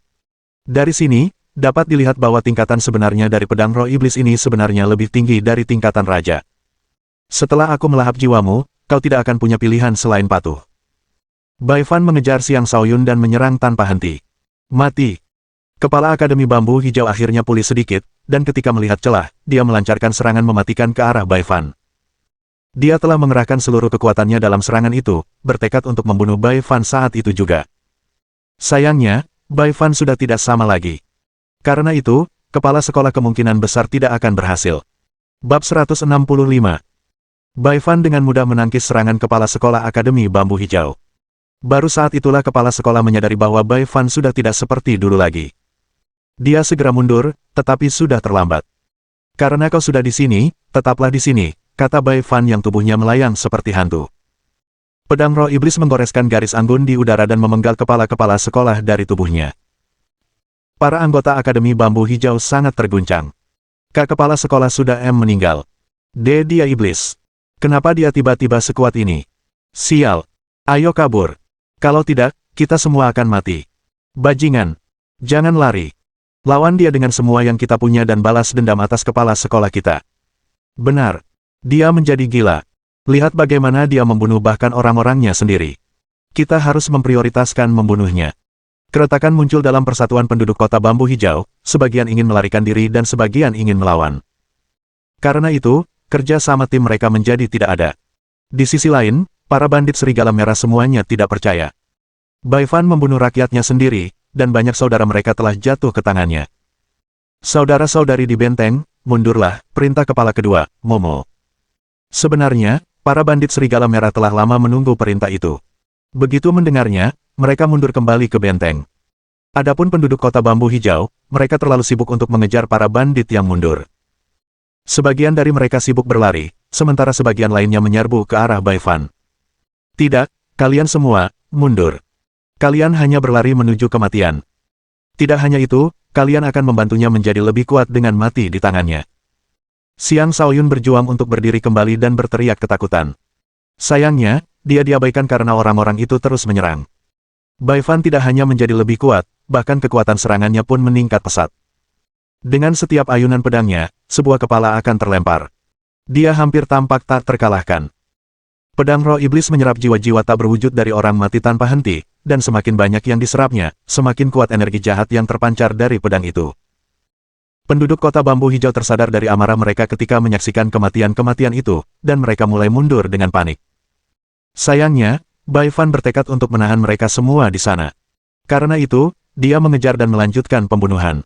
Dari sini, dapat dilihat bahwa tingkatan sebenarnya dari pedang roh iblis ini sebenarnya lebih tinggi dari tingkatan raja. Setelah aku melahap jiwamu, kau tidak akan punya pilihan selain patuh. Bai Fan mengejar Xiang Shaoyun dan menyerang tanpa henti. Mati! Kepala Akademi Bambu Hijau akhirnya pulih sedikit, dan ketika melihat celah, dia melancarkan serangan mematikan ke arah Bai Fan. Dia telah mengerahkan seluruh kekuatannya dalam serangan itu, bertekad untuk membunuh Bai Fan saat itu juga. Sayangnya, Bai Fan sudah tidak sama lagi. Karena itu, kepala sekolah kemungkinan besar tidak akan berhasil. Bab 165. Bai Fan dengan mudah menangkis serangan kepala sekolah Akademi Bambu Hijau. Baru saat itulah kepala sekolah menyadari bahwa Bai Fan sudah tidak seperti dulu lagi. Dia segera mundur, tetapi sudah terlambat. Karena kau sudah di sini, tetaplah di sini, kata Bai Fan yang tubuhnya melayang seperti hantu. Pedang roh iblis menggoreskan garis anggun di udara dan memenggal kepala-kepala sekolah dari tubuhnya. Para anggota Akademi Bambu Hijau sangat terguncang. Kepala sekolah sudah meninggal. Dia iblis. Kenapa dia tiba-tiba sekuat ini? Sial. Ayo kabur. Kalau tidak, kita semua akan mati. Bajingan. Jangan lari. Lawan dia dengan semua yang kita punya dan balas dendam atas kepala sekolah kita. Benar. Dia menjadi gila. Lihat bagaimana dia membunuh bahkan orang-orangnya sendiri. Kita harus memprioritaskan membunuhnya. Keretakan muncul dalam persatuan penduduk kota Bambu Hijau, sebagian ingin melarikan diri dan sebagian ingin melawan. Karena itu, kerja sama tim mereka menjadi tidak ada. Di sisi lain, para bandit serigala merah semuanya tidak percaya. Bai Fan membunuh rakyatnya sendiri, dan banyak saudara mereka telah jatuh ke tangannya. Saudara-saudari di benteng, mundurlah, perintah kepala kedua, Momo. Sebenarnya, para bandit serigala merah telah lama menunggu perintah itu. Begitu mendengarnya, mereka mundur kembali ke benteng. Adapun penduduk kota Bambu Hijau, mereka terlalu sibuk untuk mengejar para bandit yang mundur. Sebagian dari mereka sibuk berlari, sementara sebagian lainnya menyerbu ke arah Bai Fan. Tidak, kalian semua, mundur. Kalian hanya berlari menuju kematian. Tidak hanya itu, kalian akan membantunya menjadi lebih kuat dengan mati di tangannya. Xiang Shaoyun berjuang untuk berdiri kembali dan berteriak ketakutan. Sayangnya, dia diabaikan karena orang-orang itu terus menyerang. Bai Fan tidak hanya menjadi lebih kuat, bahkan kekuatan serangannya pun meningkat pesat. Dengan setiap ayunan pedangnya, sebuah kepala akan terlempar. Dia hampir tampak tak terkalahkan. Pedang roh iblis menyerap jiwa-jiwa tak berwujud dari orang mati tanpa henti, dan semakin banyak yang diserapnya, semakin kuat energi jahat yang terpancar dari pedang itu. Penduduk kota Bambu Hijau tersadar dari amarah mereka ketika menyaksikan kematian-kematian itu, dan mereka mulai mundur dengan panik. Sayangnya, Bai Fan bertekad untuk menahan mereka semua di sana. Karena itu, dia mengejar dan melanjutkan pembunuhan.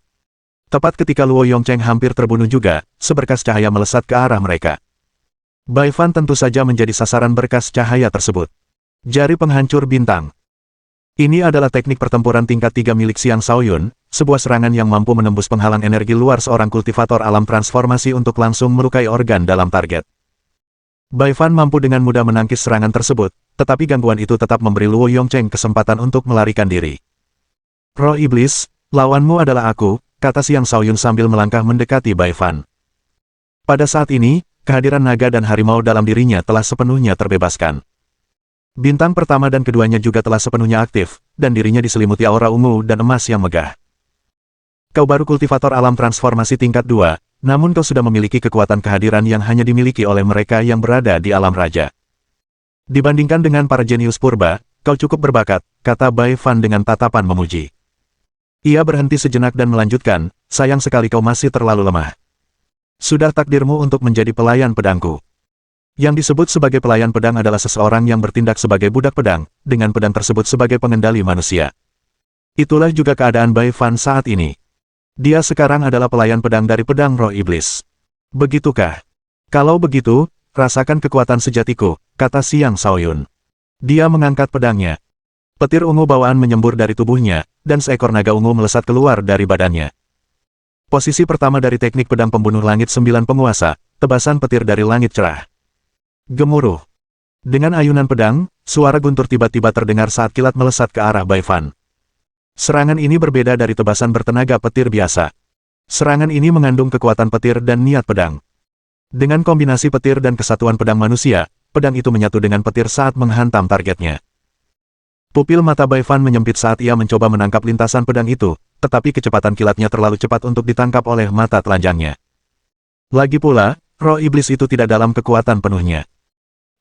Tepat ketika Luo Yongcheng hampir terbunuh juga, seberkas cahaya melesat ke arah mereka. Bai Fan tentu saja menjadi sasaran berkas cahaya tersebut. Jari penghancur bintang. Ini adalah teknik pertempuran tingkat 3 milik Xiang Shaoyun, sebuah serangan yang mampu menembus penghalang energi luar seorang kultivator alam transformasi untuk langsung melukai organ dalam target. Bai Fan mampu dengan mudah menangkis serangan tersebut, tetapi gangguan itu tetap memberi Luo Yongcheng kesempatan untuk melarikan diri. Roh iblis, lawanmu adalah aku, kata Xiang Shaoyun sambil melangkah mendekati Bai Fan. Pada saat ini, kehadiran naga dan harimau dalam dirinya telah sepenuhnya terbebaskan. Bintang pertama dan keduanya juga telah sepenuhnya aktif, dan dirinya diselimuti aura ungu dan emas yang megah. Kau baru kultivator alam transformasi tingkat 2, namun kau sudah memiliki kekuatan kehadiran yang hanya dimiliki oleh mereka yang berada di alam raja. Dibandingkan dengan para jenius purba, kau cukup berbakat, kata Bai Fan dengan tatapan memuji. Ia berhenti sejenak dan melanjutkan, sayang sekali kau masih terlalu lemah. Sudah takdirmu untuk menjadi pelayan pedangku. Yang disebut sebagai pelayan pedang adalah seseorang yang bertindak sebagai budak pedang, dengan pedang tersebut sebagai pengendali manusia. Itulah juga keadaan Bai Fan saat ini. Dia sekarang adalah pelayan pedang dari pedang roh iblis. Begitukah? Kalau begitu, rasakan kekuatan sejatiku, kata Xiang Shaoyun. Dia mengangkat pedangnya. Petir ungu bawaan menyembur dari tubuhnya, dan seekor naga ungu melesat keluar dari badannya. Posisi pertama dari teknik pedang pembunuh langit 9 penguasa, tebasan petir dari langit cerah. Gemuruh. Dengan ayunan pedang, suara guntur tiba-tiba terdengar saat kilat melesat ke arah Bai Fan. Serangan ini berbeda dari tebasan bertenaga petir biasa. Serangan ini mengandung kekuatan petir dan niat pedang. Dengan kombinasi petir dan kesatuan pedang manusia, pedang itu menyatu dengan petir saat menghantam targetnya. Pupil mata Bai Fan menyempit saat ia mencoba menangkap lintasan pedang itu, tetapi kecepatan kilatnya terlalu cepat untuk ditangkap oleh mata telanjangnya. Lagi pula, roh iblis itu tidak dalam kekuatan penuhnya.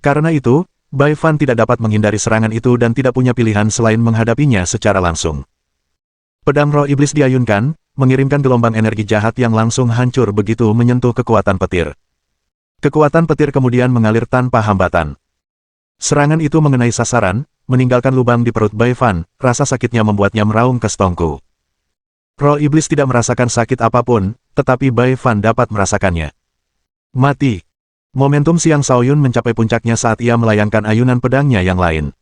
Karena itu, Bai Fan tidak dapat menghindari serangan itu dan tidak punya pilihan selain menghadapinya secara langsung. Pedang roh iblis diayunkan, mengirimkan gelombang energi jahat yang langsung hancur begitu menyentuh kekuatan petir. Kekuatan petir kemudian mengalir tanpa hambatan. Serangan itu mengenai sasaran, meninggalkan lubang di perut Bai Fan, rasa sakitnya membuatnya meraung ke setongku. Roh iblis tidak merasakan sakit apapun, tetapi Bai Fan dapat merasakannya. Mati. Momentum Xiang Shaoyun mencapai puncaknya saat ia melayangkan ayunan pedangnya yang lain.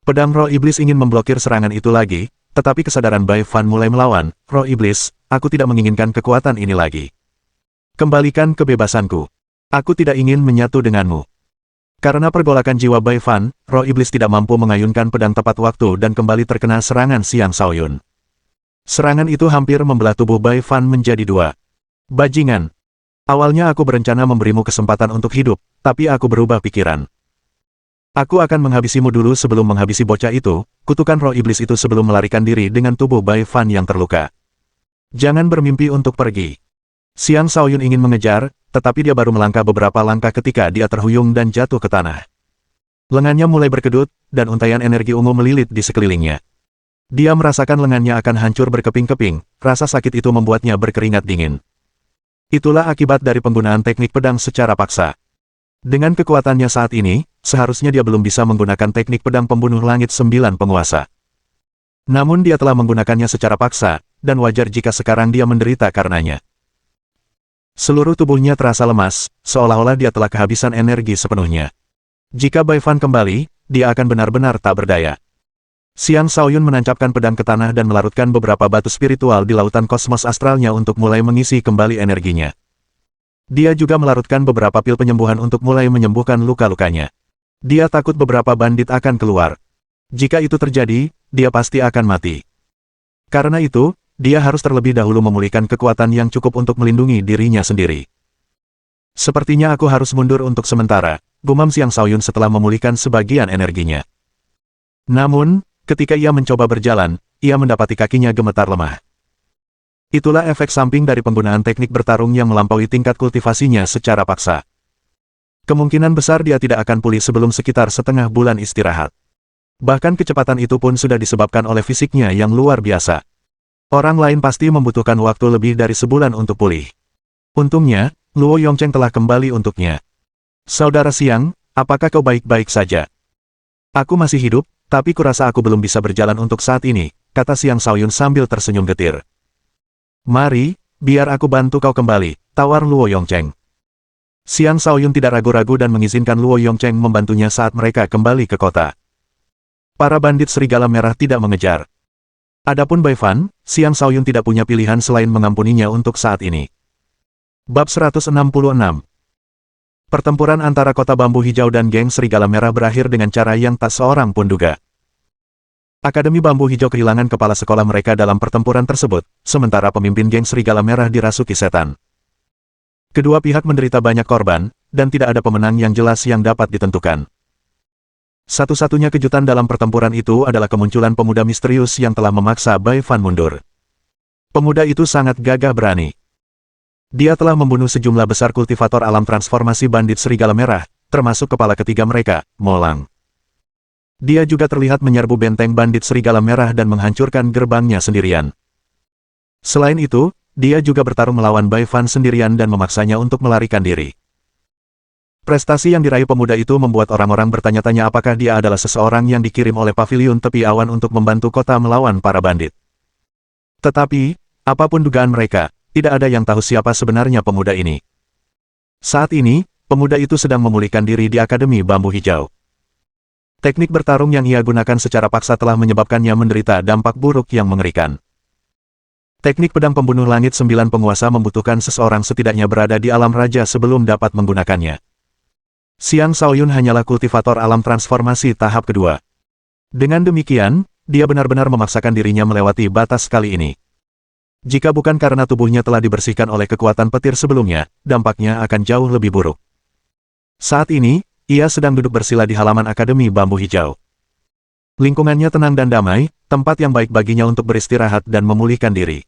Pedang roh iblis ingin memblokir serangan itu lagi, tetapi kesadaran Bai Fan mulai melawan. Roh iblis, aku tidak menginginkan kekuatan ini lagi. Kembalikan kebebasanku. Aku tidak ingin menyatu denganmu. Karena pergolakan jiwa Bai Fan, roh iblis tidak mampu mengayunkan pedang tepat waktu dan kembali terkena serangan Xiang Shaoyun. Serangan itu hampir membelah tubuh Bai Fan menjadi dua. Bajingan. Awalnya aku berencana memberimu kesempatan untuk hidup, tapi aku berubah pikiran. Aku akan menghabisimu dulu sebelum menghabisi bocah itu, kutukan roh iblis itu sebelum melarikan diri dengan tubuh Bai Fan yang terluka. Jangan bermimpi untuk pergi. Xiang Shaoyun ingin mengejar, tetapi dia baru melangkah beberapa langkah ketika dia terhuyung dan jatuh ke tanah. Lengannya mulai berkedut, dan untaian energi ungu melilit di sekelilingnya. Dia merasakan lengannya akan hancur berkeping-keping, rasa sakit itu membuatnya berkeringat dingin. Itulah akibat dari penggunaan teknik pedang secara paksa. Dengan kekuatannya saat ini, seharusnya dia belum bisa menggunakan teknik pedang pembunuh langit 9 penguasa. Namun dia telah menggunakannya secara paksa, dan wajar jika sekarang dia menderita karenanya. Seluruh tubuhnya terasa lemas, seolah-olah dia telah kehabisan energi sepenuhnya. Jika Bai Fan kembali, dia akan benar-benar tak berdaya. Xiang Shaoyun menancapkan pedang ke tanah dan melarutkan beberapa batu spiritual di lautan kosmos astralnya untuk mulai mengisi kembali energinya. Dia juga melarutkan beberapa pil penyembuhan untuk mulai menyembuhkan luka-lukanya. Dia takut beberapa bandit akan keluar. Jika itu terjadi, dia pasti akan mati. Karena itu, dia harus terlebih dahulu memulihkan kekuatan yang cukup untuk melindungi dirinya sendiri. Sepertinya aku harus mundur untuk sementara, gumam Xiang Shaoyun setelah memulihkan sebagian energinya. Namun, ketika ia mencoba berjalan, ia mendapati kakinya gemetar lemah. Itulah efek samping dari penggunaan teknik bertarung yang melampaui tingkat kultivasinya secara paksa. Kemungkinan besar dia tidak akan pulih sebelum sekitar setengah bulan istirahat. Bahkan kecepatan itu pun sudah disebabkan oleh fisiknya yang luar biasa. Orang lain pasti membutuhkan waktu lebih dari sebulan untuk pulih. Untungnya, Luo Yongcheng telah kembali untuknya. Saudara Xiang, apakah kau baik-baik saja? Aku masih hidup, tapi kurasa aku belum bisa berjalan untuk saat ini, kata Xiang Shaoyun sambil tersenyum getir. Mari, biar aku bantu kau kembali, tawar Luo Yongcheng. Xiang Shaoyun tidak ragu-ragu dan mengizinkan Luo Yongcheng membantunya saat mereka kembali ke kota. Para bandit serigala merah tidak mengejar. Adapun Bai Fan, Xiang Shaoyun tidak punya pilihan selain mengampuninya untuk saat ini. Bab 166. Pertempuran antara kota bambu hijau dan geng serigala merah berakhir dengan cara yang tak seorang pun duga. Akademi Bambu Hijau kehilangan kepala sekolah mereka dalam pertempuran tersebut, sementara pemimpin geng serigala merah dirasuki setan. Kedua pihak menderita banyak korban, dan tidak ada pemenang yang jelas yang dapat ditentukan. Satu-satunya kejutan dalam pertempuran itu adalah kemunculan pemuda misterius yang telah memaksa Bai Fan mundur. Pemuda itu sangat gagah berani. Dia telah membunuh sejumlah besar kultivator alam transformasi bandit serigala merah, termasuk kepala ketiga mereka, Molang. Dia juga terlihat menyerbu benteng bandit serigala merah dan menghancurkan gerbangnya sendirian. Selain itu, dia juga bertarung melawan Bai Fan sendirian dan memaksanya untuk melarikan diri. Prestasi yang diraih pemuda itu membuat orang-orang bertanya-tanya apakah dia adalah seseorang yang dikirim oleh pavilion tepi awan untuk membantu kota melawan para bandit. Tetapi, apapun dugaan mereka, tidak ada yang tahu siapa sebenarnya pemuda ini. Saat ini, pemuda itu sedang memulihkan diri di Akademi Bambu Hijau. Teknik bertarung yang ia gunakan secara paksa telah menyebabkannya menderita dampak buruk yang mengerikan. Teknik pedang pembunuh langit 9 penguasa membutuhkan seseorang setidaknya berada di alam raja sebelum dapat menggunakannya. Xiang Shaoyun hanyalah kultivator alam transformasi tahap kedua. Dengan demikian, dia benar-benar memaksakan dirinya melewati batas kali ini. Jika bukan karena tubuhnya telah dibersihkan oleh kekuatan petir sebelumnya, dampaknya akan jauh lebih buruk. Saat ini, ia sedang duduk bersila di halaman Akademi Bambu Hijau. Lingkungannya tenang dan damai, tempat yang baik baginya untuk beristirahat dan memulihkan diri.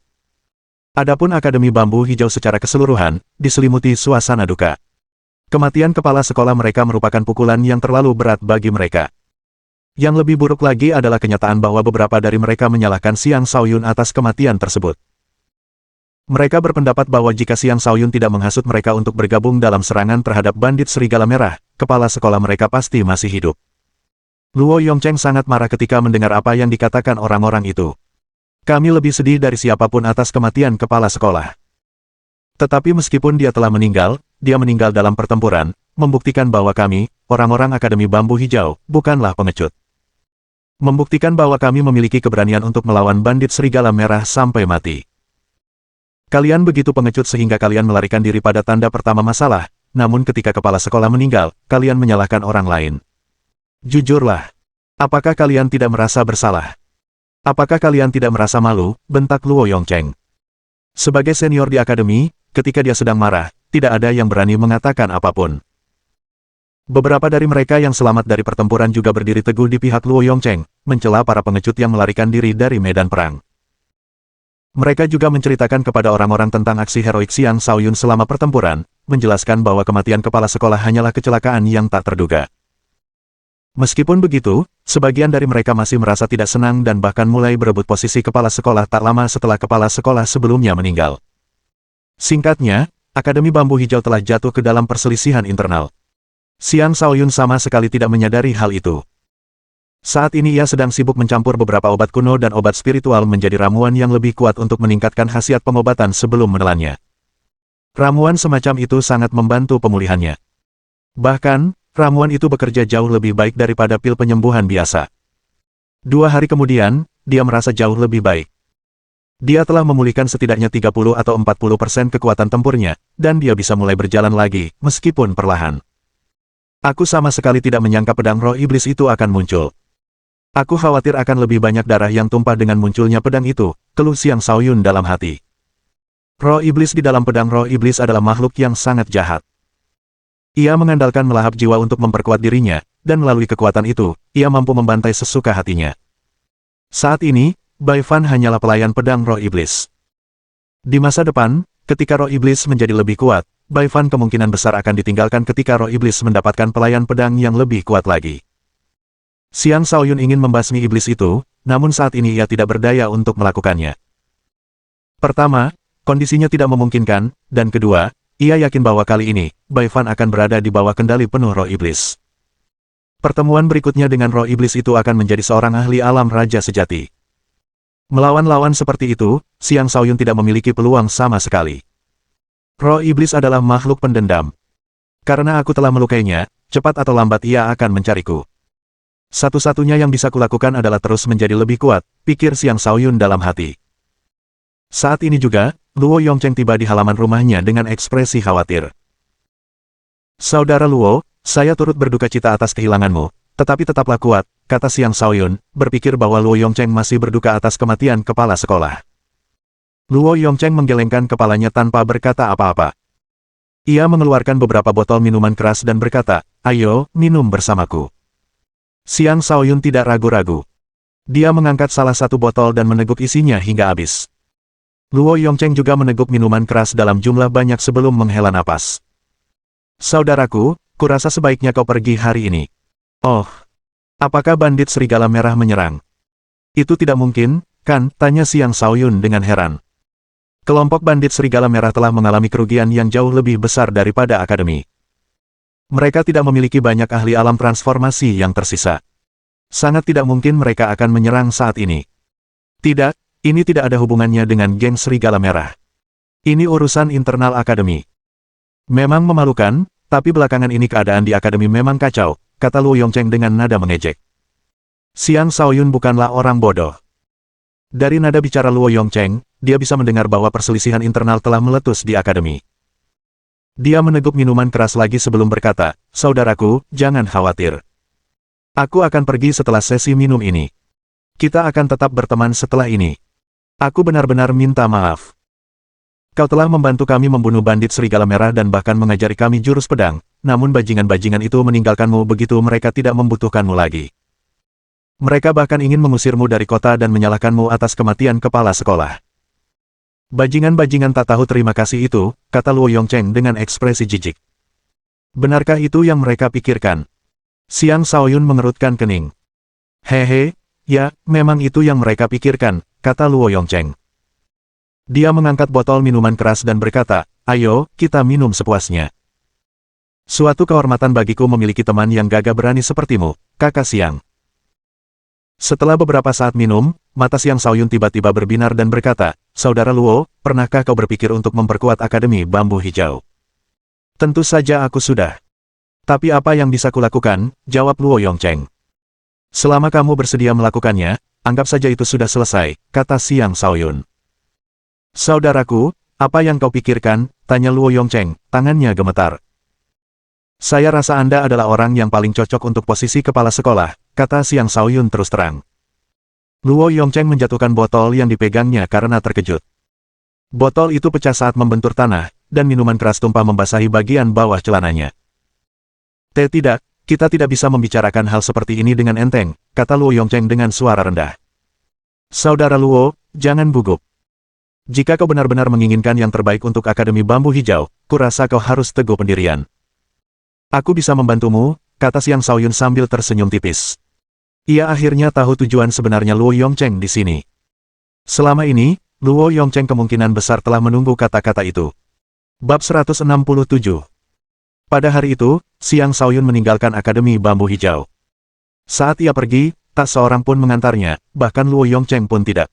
Adapun Akademi Bambu Hijau secara keseluruhan, diselimuti suasana duka. Kematian kepala sekolah mereka merupakan pukulan yang terlalu berat bagi mereka. Yang lebih buruk lagi adalah kenyataan bahwa beberapa dari mereka menyalahkan Xiang Shaoyun atas kematian tersebut. Mereka berpendapat bahwa jika Xiang Shaoyun tidak menghasut mereka untuk bergabung dalam serangan terhadap bandit serigala merah, kepala sekolah mereka pasti masih hidup. Luo Yongcheng sangat marah ketika mendengar apa yang dikatakan orang-orang itu. Kami lebih sedih dari siapapun atas kematian kepala sekolah. Tetapi meskipun dia telah meninggal, dia meninggal dalam pertempuran, membuktikan bahwa kami, orang-orang Akademi Bambu Hijau, bukanlah pengecut. Membuktikan bahwa kami memiliki keberanian untuk melawan bandit serigala merah sampai mati. Kalian begitu pengecut sehingga kalian melarikan diri pada tanda pertama masalah, namun ketika kepala sekolah meninggal, kalian menyalahkan orang lain. Jujurlah. Apakah kalian tidak merasa bersalah? Apakah kalian tidak merasa malu? Bentak Luo Yongcheng. Sebagai senior di akademi, ketika dia sedang marah, tidak ada yang berani mengatakan apapun. Beberapa dari mereka yang selamat dari pertempuran juga berdiri teguh di pihak Luo Yongcheng, mencela para pengecut yang melarikan diri dari medan perang. Mereka juga menceritakan kepada orang-orang tentang aksi heroik Xiang Shaoyun selama pertempuran, menjelaskan bahwa kematian kepala sekolah hanyalah kecelakaan yang tak terduga. Meskipun begitu, sebagian dari mereka masih merasa tidak senang dan bahkan mulai berebut posisi kepala sekolah tak lama setelah kepala sekolah sebelumnya meninggal. Singkatnya, Akademi Bambu Hijau telah jatuh ke dalam perselisihan internal. Xiang Shaoyun sama sekali tidak menyadari hal itu. Saat ini ia sedang sibuk mencampur beberapa obat kuno dan obat spiritual menjadi ramuan yang lebih kuat untuk meningkatkan khasiat pengobatan sebelum menelannya. Ramuan semacam itu sangat membantu pemulihannya. Bahkan, ramuan itu bekerja jauh lebih baik daripada pil penyembuhan biasa. 2 hari kemudian, dia merasa jauh lebih baik. Dia telah memulihkan setidaknya 30 atau 40% kekuatan tempurnya, dan dia bisa mulai berjalan lagi, meskipun perlahan. Aku sama sekali tidak menyangka pedang roh iblis itu akan muncul. Aku khawatir akan lebih banyak darah yang tumpah dengan munculnya pedang itu, keluh Xiang Shaoyun dalam hati. Roh iblis di dalam pedang roh iblis adalah makhluk yang sangat jahat. Ia mengandalkan melahap jiwa untuk memperkuat dirinya, dan melalui kekuatan itu, ia mampu membantai sesuka hatinya. Saat ini, Bai Fan hanyalah pelayan pedang roh iblis. Di masa depan, ketika roh iblis menjadi lebih kuat, Bai Fan kemungkinan besar akan ditinggalkan ketika roh iblis mendapatkan pelayan pedang yang lebih kuat lagi. Xiang Shaoyun ingin membasmi iblis itu, namun saat ini ia tidak berdaya untuk melakukannya. Pertama, kondisinya tidak memungkinkan, dan kedua, ia yakin bahwa kali ini, Bai Fan akan berada di bawah kendali penuh roh iblis. Pertemuan berikutnya dengan roh iblis itu akan menjadi seorang ahli alam raja sejati. Melawan lawan seperti itu, Xiang Shaoyun tidak memiliki peluang sama sekali. Roh iblis adalah makhluk pendendam. Karena aku telah melukainya, cepat atau lambat ia akan mencariku. Satu-satunya yang bisa kulakukan adalah terus menjadi lebih kuat, pikir Xiang Shaoyun dalam hati. Saat ini juga, Luo Yongcheng tiba di halaman rumahnya dengan ekspresi khawatir. Saudara Luo, saya turut berduka cita atas kehilanganmu, tetapi tetaplah kuat, kata Xiang Shaoyun, berpikir bahwa Luo Yongcheng masih berduka atas kematian kepala sekolah. Luo Yongcheng menggelengkan kepalanya tanpa berkata apa-apa. Ia mengeluarkan beberapa botol minuman keras dan berkata, ayo, minum bersamaku. Xiang Shaoyun tidak ragu-ragu. Dia mengangkat salah satu botol dan meneguk isinya hingga habis. Luo Yongcheng juga meneguk minuman keras dalam jumlah banyak sebelum menghela napas. Saudaraku, kurasa sebaiknya kau pergi hari ini. Oh, apakah bandit serigala merah menyerang? Itu tidak mungkin, kan? Tanya Xiang Shaoyun dengan heran. Kelompok bandit serigala merah telah mengalami kerugian yang jauh lebih besar daripada akademi. Mereka tidak memiliki banyak ahli alam transformasi yang tersisa. Sangat tidak mungkin mereka akan menyerang saat ini. Tidak. Ini tidak ada hubungannya dengan geng serigala merah. Ini urusan internal akademi. Memang memalukan, tapi belakangan ini keadaan di akademi memang kacau, kata Luo Yongcheng dengan nada mengejek. Xiang Shaoyun bukanlah orang bodoh. Dari nada bicara Luo Yongcheng, dia bisa mendengar bahwa perselisihan internal telah meletus di akademi. Dia meneguk minuman keras lagi sebelum berkata, saudaraku, jangan khawatir. Aku akan pergi setelah sesi minum ini. Kita akan tetap berteman setelah ini. Aku benar-benar minta maaf. Kau telah membantu kami membunuh bandit serigala merah dan bahkan mengajari kami jurus pedang, namun bajingan-bajingan itu meninggalkanmu begitu mereka tidak membutuhkanmu lagi. Mereka bahkan ingin mengusirmu dari kota dan menyalahkanmu atas kematian kepala sekolah. Bajingan-bajingan tak tahu terima kasih itu, kata Luo Yongcheng dengan ekspresi jijik. Benarkah itu yang mereka pikirkan? Xiang Shaoyun mengerutkan kening. Hehe, ya, memang itu yang mereka pikirkan, kata Luo Yongcheng. Dia mengangkat botol minuman keras dan berkata, ayo, kita minum sepuasnya. Suatu kehormatan bagiku memiliki teman yang gagah berani sepertimu, kakak Xiang. Setelah beberapa saat minum, mata Xiang Shaoyun tiba-tiba berbinar dan berkata, Saudara Luo, pernahkah kau berpikir untuk memperkuat Akademi Bambu Hijau? Tentu saja aku sudah. Tapi apa yang bisa kulakukan, jawab Luo Yongcheng. Selama kamu bersedia melakukannya, anggap saja itu sudah selesai, kata Xiang Shaoyun. Saudaraku, apa yang kau pikirkan, tanya Luo Yongcheng, tangannya gemetar. Saya rasa Anda adalah orang yang paling cocok untuk posisi kepala sekolah, kata Xiang Shaoyun terus terang. Luo Yongcheng menjatuhkan botol yang dipegangnya karena terkejut. Botol itu pecah saat membentur tanah, dan minuman keras tumpah membasahi bagian bawah celananya. Tidak, kita tidak bisa membicarakan hal seperti ini dengan enteng, kata Luo Yongcheng dengan suara rendah. Saudara Luo, jangan gugup. Jika kau benar-benar menginginkan yang terbaik untuk Akademi Bambu Hijau, kurasa kau harus teguh pendirian. Aku bisa membantumu, kata Xiang Shaoyun sambil tersenyum tipis. Ia akhirnya tahu tujuan sebenarnya Luo Yongcheng di sini. Selama ini, Luo Yongcheng kemungkinan besar telah menunggu kata-kata itu. Bab 167. Pada hari itu, Xiang Shaoyun meninggalkan Akademi Bambu Hijau. Saat ia pergi, tak seorang pun mengantarnya, bahkan Luo Yongcheng pun tidak.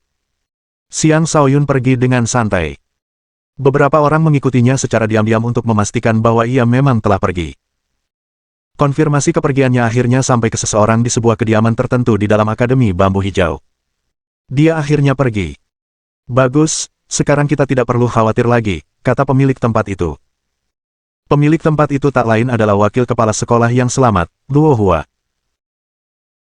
Xiang Shaoyun pergi dengan santai. Beberapa orang mengikutinya secara diam-diam untuk memastikan bahwa ia memang telah pergi. Konfirmasi kepergiannya akhirnya sampai ke seseorang di sebuah kediaman tertentu di dalam Akademi Bambu Hijau. Dia akhirnya pergi. Bagus, sekarang kita tidak perlu khawatir lagi, kata pemilik tempat itu. Pemilik tempat itu tak lain adalah wakil kepala sekolah yang selamat, Luo Hua.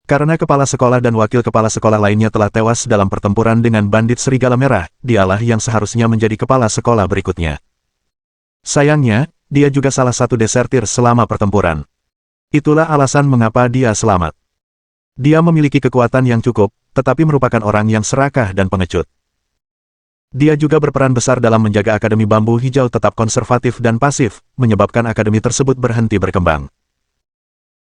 Karena kepala sekolah dan wakil kepala sekolah lainnya telah tewas dalam pertempuran dengan bandit Serigala Merah, dialah yang seharusnya menjadi kepala sekolah berikutnya. Sayangnya, dia juga salah satu desertir selama pertempuran. Itulah alasan mengapa dia selamat. Dia memiliki kekuatan yang cukup, tetapi merupakan orang yang serakah dan pengecut. Dia juga berperan besar dalam menjaga Akademi Bambu Hijau tetap konservatif dan pasif, menyebabkan akademi tersebut berhenti berkembang.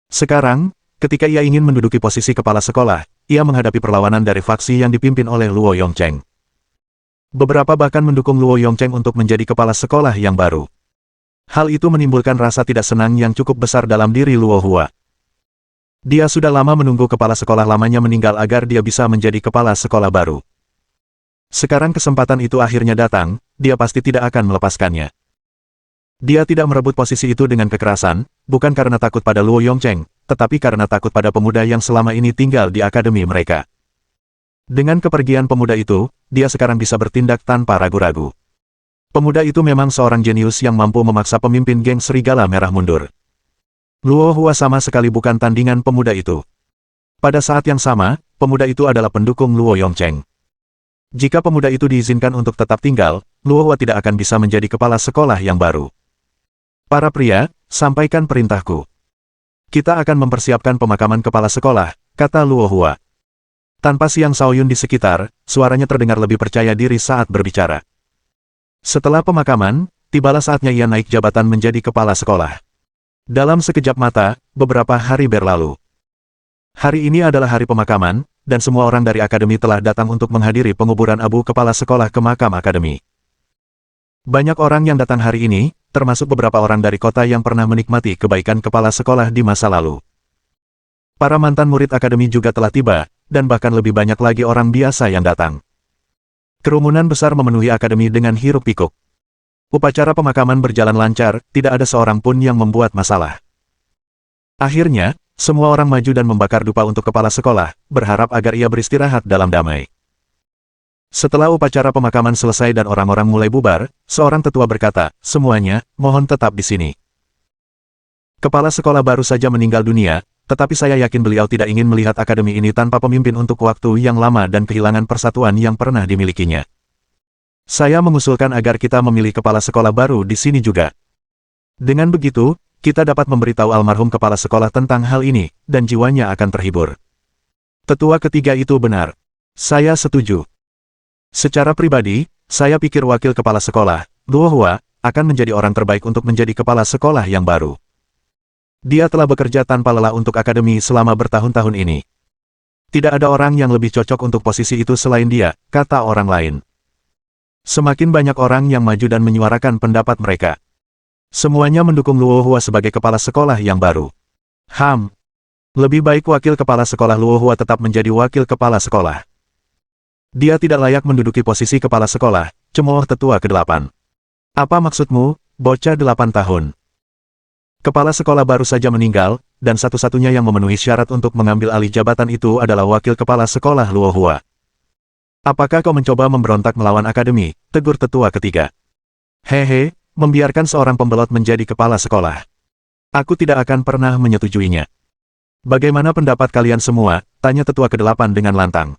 Sekarang, ketika ia ingin menduduki posisi kepala sekolah, ia menghadapi perlawanan dari faksi yang dipimpin oleh Luo Yongcheng. Beberapa bahkan mendukung Luo Yongcheng untuk menjadi kepala sekolah yang baru. Hal itu menimbulkan rasa tidak senang yang cukup besar dalam diri Luo Hua. Dia sudah lama menunggu kepala sekolah lamanya meninggal agar dia bisa menjadi kepala sekolah baru. Sekarang kesempatan itu akhirnya datang, dia pasti tidak akan melepaskannya. Dia tidak merebut posisi itu dengan kekerasan, bukan karena takut pada Luo Yongcheng, tetapi karena takut pada pemuda yang selama ini tinggal di akademi mereka. Dengan kepergian pemuda itu, dia sekarang bisa bertindak tanpa ragu-ragu. Pemuda itu memang seorang jenius yang mampu memaksa pemimpin geng Serigala Merah mundur. Luo Hua sama sekali bukan tandingan pemuda itu. Pada saat yang sama, pemuda itu adalah pendukung Luo Yongcheng. Jika pemuda itu diizinkan untuk tetap tinggal, Luo Hua tidak akan bisa menjadi kepala sekolah yang baru. Para pria, sampaikan perintahku. Kita akan mempersiapkan pemakaman kepala sekolah, kata Luo Hua. Tanpa Xiang Shaoyun di sekitar, suaranya terdengar lebih percaya diri saat berbicara. Setelah pemakaman, tibalah saatnya ia naik jabatan menjadi kepala sekolah. Dalam sekejap mata, beberapa hari berlalu. Hari ini adalah hari pemakaman, dan semua orang dari akademi telah datang untuk menghadiri penguburan abu kepala sekolah ke makam akademi. Banyak orang yang datang hari ini, termasuk beberapa orang dari kota yang pernah menikmati kebaikan kepala sekolah di masa lalu. Para mantan murid akademi juga telah tiba, dan bahkan lebih banyak lagi orang biasa yang datang. Kerumunan besar memenuhi akademi dengan hiruk-pikuk. Upacara pemakaman berjalan lancar, tidak ada seorang pun yang membuat masalah. Akhirnya, semua orang maju dan membakar dupa untuk kepala sekolah, berharap agar ia beristirahat dalam damai. Setelah upacara pemakaman selesai dan orang-orang mulai bubar, seorang tetua berkata, semuanya, mohon tetap di sini. Kepala sekolah baru saja meninggal dunia, tetapi saya yakin beliau tidak ingin melihat akademi ini tanpa pemimpin untuk waktu yang lama dan kehilangan persatuan yang pernah dimilikinya. Saya mengusulkan agar kita memilih kepala sekolah baru di sini juga. Dengan begitu, kita dapat memberitahu almarhum kepala sekolah tentang hal ini, dan jiwanya akan terhibur. Tetua ketiga itu benar. Saya setuju. Secara pribadi, saya pikir wakil kepala sekolah, Luo Hua, akan menjadi orang terbaik untuk menjadi kepala sekolah yang baru. Dia telah bekerja tanpa lelah untuk akademi selama bertahun-tahun ini. Tidak ada orang yang lebih cocok untuk posisi itu selain dia, kata orang lain. Semakin banyak orang yang maju dan menyuarakan pendapat mereka. Semuanya mendukung Luo Hua sebagai kepala sekolah yang baru. Lebih baik wakil kepala sekolah Luo Hua tetap menjadi wakil kepala sekolah. Dia tidak layak menduduki posisi kepala sekolah, cemooh tetua ke-8. Apa maksudmu, bocah 8 tahun? Kepala sekolah baru saja meninggal, dan satu-satunya yang memenuhi syarat untuk mengambil alih jabatan itu adalah wakil kepala sekolah Luo Hua. Apakah kau mencoba memberontak melawan akademi? Tegur tetua ketiga. Hehe, membiarkan seorang pembelot menjadi kepala sekolah. Aku tidak akan pernah menyetujuinya. Bagaimana pendapat kalian semua? Tanya tetua ke-8 dengan lantang.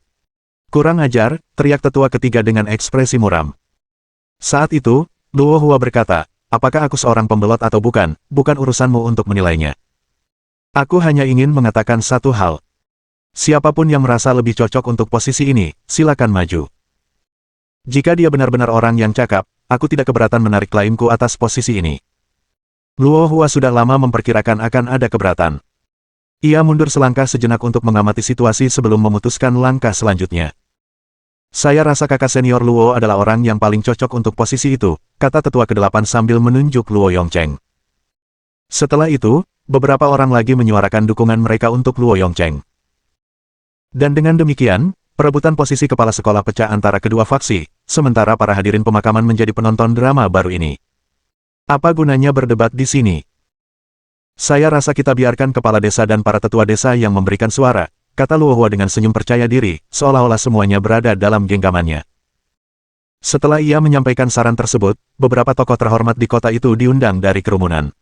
Kurang ajar, teriak tetua ketiga dengan ekspresi muram. Saat itu, Luo Hua berkata, apakah aku seorang pembelot atau bukan urusanmu untuk menilainya. Aku hanya ingin mengatakan satu hal. Siapapun yang merasa lebih cocok untuk posisi ini, silakan maju. Jika dia benar-benar orang yang cakap, aku tidak keberatan menarik klaimku atas posisi ini. Luo Hua sudah lama memperkirakan akan ada keberatan. Ia mundur selangkah sejenak untuk mengamati situasi sebelum memutuskan langkah selanjutnya. Saya rasa kakak senior Luo adalah orang yang paling cocok untuk posisi itu, kata tetua ke-8 sambil menunjuk Luo Yongcheng. Setelah itu, beberapa orang lagi menyuarakan dukungan mereka untuk Luo Yongcheng. Dan dengan demikian, perebutan posisi kepala sekolah pecah antara kedua faksi, sementara para hadirin pemakaman menjadi penonton drama baru ini. Apa gunanya berdebat di sini? Saya rasa kita biarkan kepala desa dan para tetua desa yang memberikan suara, kata Luo Hua dengan senyum percaya diri, seolah-olah semuanya berada dalam genggamannya. Setelah ia menyampaikan saran tersebut, beberapa tokoh terhormat di kota itu diundang dari kerumunan.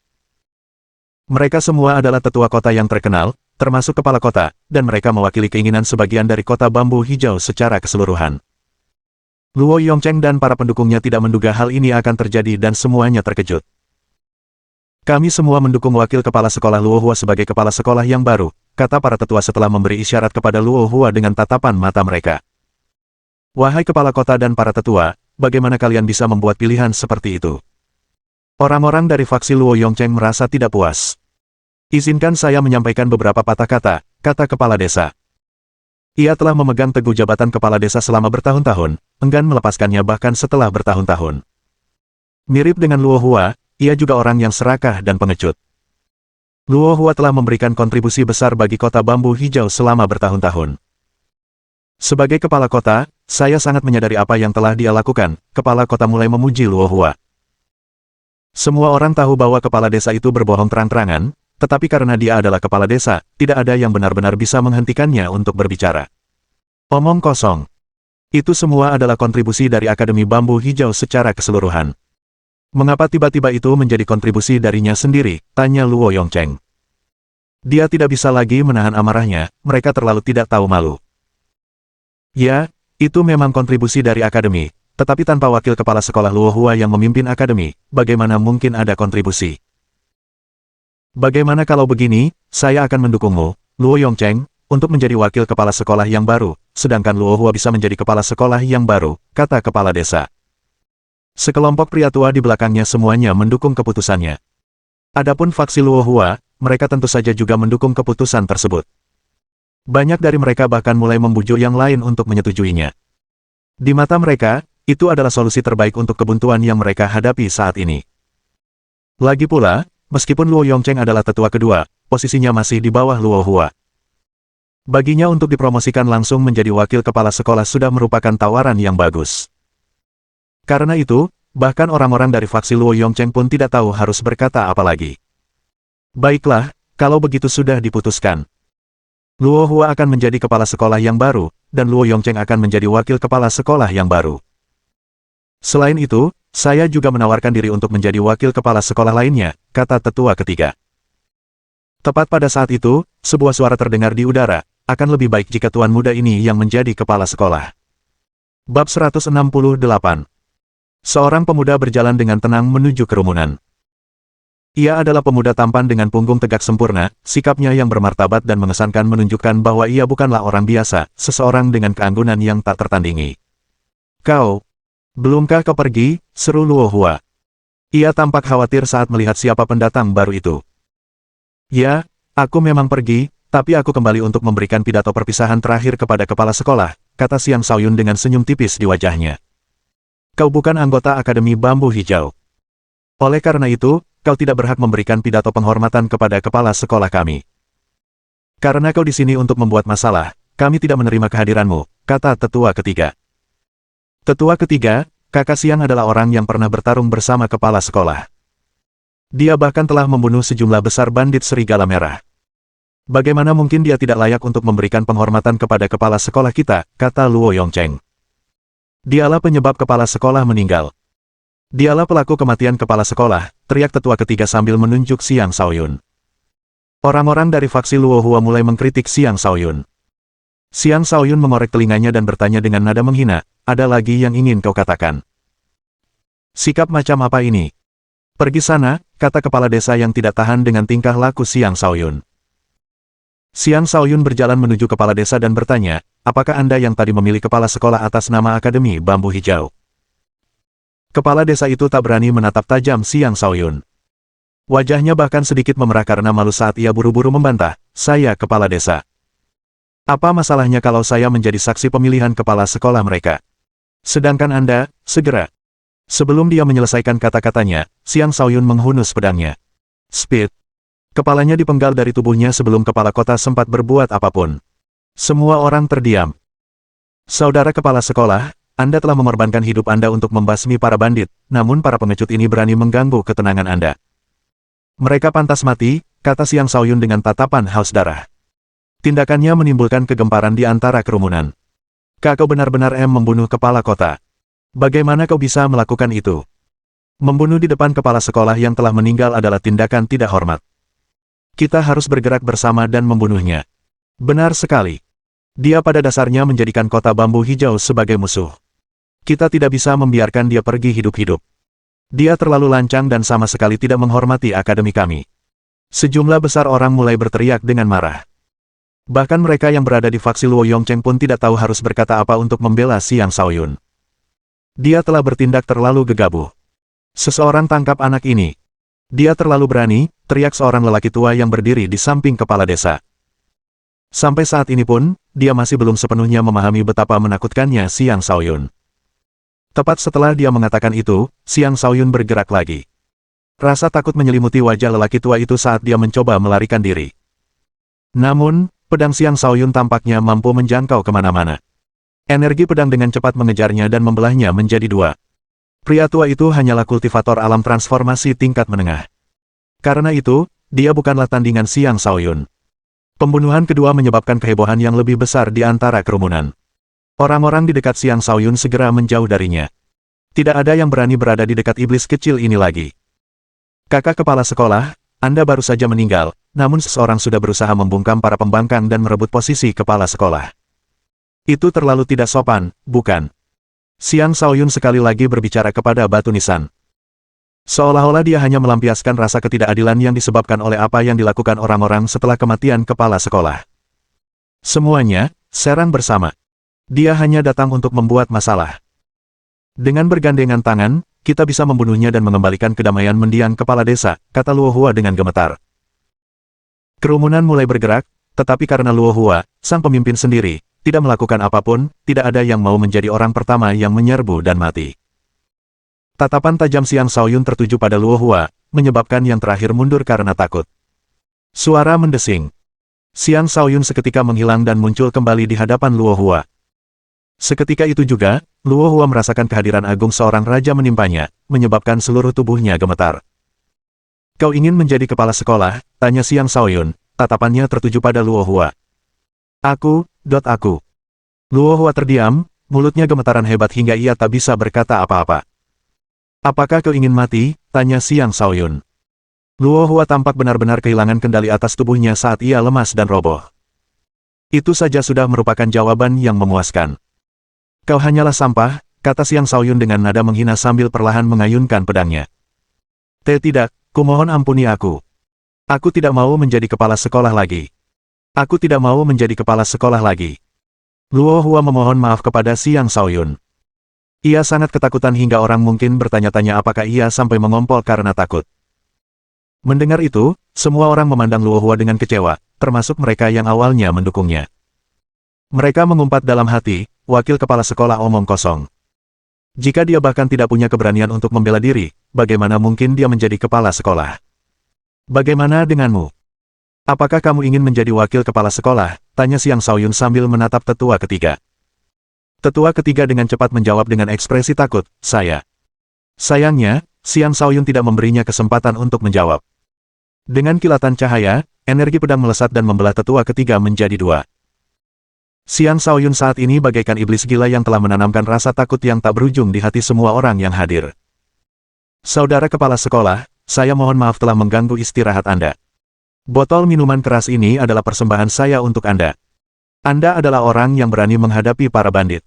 Mereka semua adalah tetua kota yang terkenal, termasuk kepala kota, dan mereka mewakili keinginan sebagian dari kota bambu hijau secara keseluruhan. Luo Yongcheng dan para pendukungnya tidak menduga hal ini akan terjadi dan semuanya terkejut. Kami semua mendukung wakil kepala sekolah Luo Hua sebagai kepala sekolah yang baru, kata para tetua setelah memberi isyarat kepada Luo Hua dengan tatapan mata mereka. Wahai kepala kota dan para tetua, bagaimana kalian bisa membuat pilihan seperti itu? Orang-orang dari faksi Luo Yongcheng merasa tidak puas. Izinkan saya menyampaikan beberapa patah kata, kata kepala desa. Ia telah memegang teguh jabatan kepala desa selama bertahun-tahun, enggan melepaskannya bahkan setelah bertahun-tahun. Mirip dengan Luo Hua, ia juga orang yang serakah dan pengecut. Luo Hua telah memberikan kontribusi besar bagi kota bambu hijau selama bertahun-tahun. Sebagai kepala kota, saya sangat menyadari apa yang telah dia lakukan. Kepala kota mulai memuji Luo Hua. Semua orang tahu bahwa kepala desa itu berbohong terang-terangan, tetapi karena dia adalah kepala desa, tidak ada yang benar-benar bisa menghentikannya untuk berbicara. Omong kosong. Itu semua adalah kontribusi dari Akademi Bambu Hijau secara keseluruhan. Mengapa tiba-tiba itu menjadi kontribusi darinya sendiri? Tanya Luo Yongcheng. Dia tidak bisa lagi menahan amarahnya, mereka terlalu tidak tahu malu. Ya, itu memang kontribusi dari Akademi, tetapi tanpa wakil kepala sekolah Luo Hua yang memimpin Akademi, bagaimana mungkin ada kontribusi? Bagaimana kalau begini, saya akan mendukungmu, Luo Yongcheng, untuk menjadi wakil kepala sekolah yang baru, sedangkan Luo Hua bisa menjadi kepala sekolah yang baru, kata kepala desa. Sekelompok pria tua di belakangnya semuanya mendukung keputusannya. Adapun faksi Luo Hua, mereka tentu saja juga mendukung keputusan tersebut. Banyak dari mereka bahkan mulai membujuk yang lain untuk menyetujuinya. Di mata mereka, itu adalah solusi terbaik untuk kebuntuan yang mereka hadapi saat ini. Lagi pula, meskipun Luo Yongcheng adalah tetua kedua, posisinya masih di bawah Luo Hua. Baginya untuk dipromosikan langsung menjadi wakil kepala sekolah sudah merupakan tawaran yang bagus. Karena itu, bahkan orang-orang dari faksi Luo Yongcheng pun tidak tahu harus berkata apa lagi. Baiklah, kalau begitu sudah diputuskan. Luo Hua akan menjadi kepala sekolah yang baru, dan Luo Yongcheng akan menjadi wakil kepala sekolah yang baru. Selain itu, saya juga menawarkan diri untuk menjadi wakil kepala sekolah lainnya, kata tetua ketiga. Tepat pada saat itu, sebuah suara terdengar di udara, akan lebih baik jika tuan muda ini yang menjadi kepala sekolah. Bab 168. Seorang pemuda berjalan dengan tenang menuju kerumunan. Ia adalah pemuda tampan dengan punggung tegak sempurna, sikapnya yang bermartabat dan mengesankan menunjukkan bahwa ia bukanlah orang biasa, seseorang dengan keanggunan yang tak tertandingi. Kau, belumkah kau pergi? Seru Luo Hua. Ia tampak khawatir saat melihat siapa pendatang baru itu. Ya, aku memang pergi, tapi aku kembali untuk memberikan pidato perpisahan terakhir kepada kepala sekolah, kata Xiang Shaoyun dengan senyum tipis di wajahnya. Kau bukan anggota Akademi Bambu Hijau. Oleh karena itu, kau tidak berhak memberikan pidato penghormatan kepada kepala sekolah kami. Karena kau di sini untuk membuat masalah, kami tidak menerima kehadiranmu, kata tetua ketiga. Tetua ketiga, kakak Xiang adalah orang yang pernah bertarung bersama kepala sekolah. Dia bahkan telah membunuh sejumlah besar bandit serigala merah. Bagaimana mungkin dia tidak layak untuk memberikan penghormatan kepada kepala sekolah kita, kata Luo Yongcheng. Dialah penyebab kepala sekolah meninggal. Dialah pelaku kematian kepala sekolah, teriak tetua ketiga sambil menunjuk Xiang Shaoyun. Orang-orang dari faksi Luo Hua mulai mengkritik Xiang Shaoyun. Xiang Shaoyun mengorek telinganya dan bertanya dengan nada menghina, ada lagi yang ingin kau katakan? Sikap macam apa ini? Pergi sana, kata kepala desa yang tidak tahan dengan tingkah laku Xiang Shaoyun. Xiang Shaoyun berjalan menuju kepala desa dan bertanya, apakah Anda yang tadi memilih kepala sekolah atas nama Akademi Bambu Hijau? Kepala desa itu tak berani menatap tajam Xiang Shaoyun. Wajahnya bahkan sedikit memerah karena malu saat ia buru-buru membantah, saya kepala desa. Apa masalahnya kalau saya menjadi saksi pemilihan kepala sekolah mereka? Sedangkan Anda, segera. Sebelum dia menyelesaikan kata-katanya, Xiang Shaoyun menghunus pedangnya. Speed. Kepalanya dipenggal dari tubuhnya sebelum kepala kota sempat berbuat apapun. Semua orang terdiam. Saudara kepala sekolah, Anda telah mengorbankan hidup Anda untuk membasmi para bandit, namun para pengecut ini berani mengganggu ketenangan Anda. Mereka pantas mati, kata Xiang Shaoyun dengan tatapan haus darah. Tindakannya menimbulkan kegemparan di antara kerumunan. Kau benar-benar membunuh kepala kota. Bagaimana kau bisa melakukan itu? Membunuh di depan kepala sekolah yang telah meninggal adalah tindakan tidak hormat. Kita harus bergerak bersama dan membunuhnya. Benar sekali. Dia pada dasarnya menjadikan kota Bambu Hijau sebagai musuh. Kita tidak bisa membiarkan dia pergi hidup-hidup. Dia terlalu lancang dan sama sekali tidak menghormati akademi kami. Sejumlah besar orang mulai berteriak dengan marah. Bahkan mereka yang berada di faksi Luo Yongcheng pun tidak tahu harus berkata apa untuk membela Xiang Shaoyun. Dia telah bertindak terlalu gegabah. Seseorang tangkap anak ini. Dia terlalu berani, teriak seorang lelaki tua yang berdiri di samping kepala desa. Sampai saat ini pun, dia masih belum sepenuhnya memahami betapa menakutkannya Xiang Shaoyun. Tepat setelah dia mengatakan itu, Xiang Shaoyun bergerak lagi. Rasa takut menyelimuti wajah lelaki tua itu saat dia mencoba melarikan diri. Namun, pedang Xiang Shaoyun tampaknya mampu menjangkau kemana-mana. Energi pedang dengan cepat mengejarnya dan membelahnya menjadi dua. Pria tua itu hanyalah kultivator alam transformasi tingkat menengah. Karena itu, dia bukanlah tandingan Xiang Shaoyun. Pembunuhan kedua menyebabkan kehebohan yang lebih besar di antara kerumunan. Orang-orang di dekat Xiang Shaoyun segera menjauh darinya. Tidak ada yang berani berada di dekat iblis kecil ini lagi. Kakak kepala sekolah, Anda baru saja meninggal, namun seseorang sudah berusaha membungkam para pembangkang dan merebut posisi kepala sekolah. Itu terlalu tidak sopan, bukan? Xiang Shaoyun sekali lagi berbicara kepada batu nisan. Seolah-olah dia hanya melampiaskan rasa ketidakadilan yang disebabkan oleh apa yang dilakukan orang-orang setelah kematian kepala sekolah. Semuanya, serang bersama. Dia hanya datang untuk membuat masalah. Dengan bergandengan tangan, kita bisa membunuhnya dan mengembalikan kedamaian mendiang kepala desa, kata Luo Hua dengan gemetar. Kerumunan mulai bergerak, tetapi karena Luo Hua, sang pemimpin sendiri, tidak melakukan apapun, tidak ada yang mau menjadi orang pertama yang menyerbu dan mati. Tatapan tajam Xiang Shaoyun tertuju pada Luo Hua, menyebabkan yang terakhir mundur karena takut. Suara mendesing. Xiang Shaoyun seketika menghilang dan muncul kembali di hadapan Luo Hua. Seketika itu juga, Luo Hua merasakan kehadiran agung seorang raja menimpanya, menyebabkan seluruh tubuhnya gemetar. Kau ingin menjadi kepala sekolah? Tanya Xiang Shaoyun, tatapannya tertuju pada Luo Hua. Aku. Luo Hua terdiam, mulutnya gemetaran hebat hingga ia tak bisa berkata apa-apa. Apakah kau ingin mati? Tanya Xiang Shaoyun. Luo Hua tampak benar-benar kehilangan kendali atas tubuhnya saat ia lemas dan roboh. Itu saja sudah merupakan jawaban yang memuaskan. Kau hanyalah sampah, kata Xiang Shaoyun dengan nada menghina sambil perlahan mengayunkan pedangnya. Tidak, kumohon ampuni aku. Aku tidak mau menjadi kepala sekolah lagi. Aku tidak mau menjadi kepala sekolah lagi. Luo Hua memohon maaf kepada Xiang Shaoyun. Ia sangat ketakutan hingga orang mungkin bertanya-tanya apakah ia sampai mengompol karena takut. Mendengar itu, semua orang memandang Luo Hua dengan kecewa, termasuk mereka yang awalnya mendukungnya. Mereka mengumpat dalam hati, wakil kepala sekolah omong kosong. Jika dia bahkan tidak punya keberanian untuk membela diri, bagaimana mungkin dia menjadi kepala sekolah? Bagaimana denganmu? Apakah kamu ingin menjadi wakil kepala sekolah? Tanya Xiang Shaoyun sambil menatap tetua ketiga. Tetua ketiga dengan cepat menjawab dengan ekspresi takut, saya. Sayangnya, Xiang Shaoyun tidak memberinya kesempatan untuk menjawab. Dengan kilatan cahaya, energi pedang melesat dan membelah tetua ketiga menjadi dua. Xiang Shaoyun saat ini bagaikan iblis gila yang telah menanamkan rasa takut yang tak berujung di hati semua orang yang hadir. Saudara kepala sekolah, saya mohon maaf telah mengganggu istirahat Anda. Botol minuman keras ini adalah persembahan saya untuk Anda. Anda adalah orang yang berani menghadapi para bandit.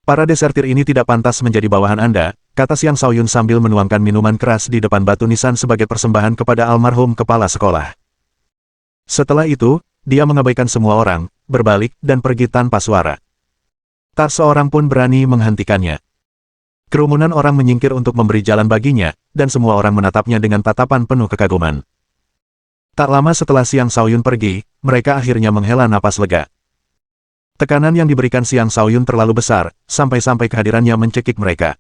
Para desertir ini tidak pantas menjadi bawahan Anda, kata Xiang Shaoyun sambil menuangkan minuman keras di depan batu nisan sebagai persembahan kepada almarhum kepala sekolah. Setelah itu, dia mengabaikan semua orang, berbalik, dan pergi tanpa suara. Tak seorang pun berani menghentikannya. Kerumunan orang menyingkir untuk memberi jalan baginya, dan semua orang menatapnya dengan tatapan penuh kekaguman. Tak lama setelah Xiang Shaoyun pergi, mereka akhirnya menghela napas lega. Tekanan yang diberikan Xiang Shaoyun terlalu besar, sampai-sampai kehadirannya mencekik mereka.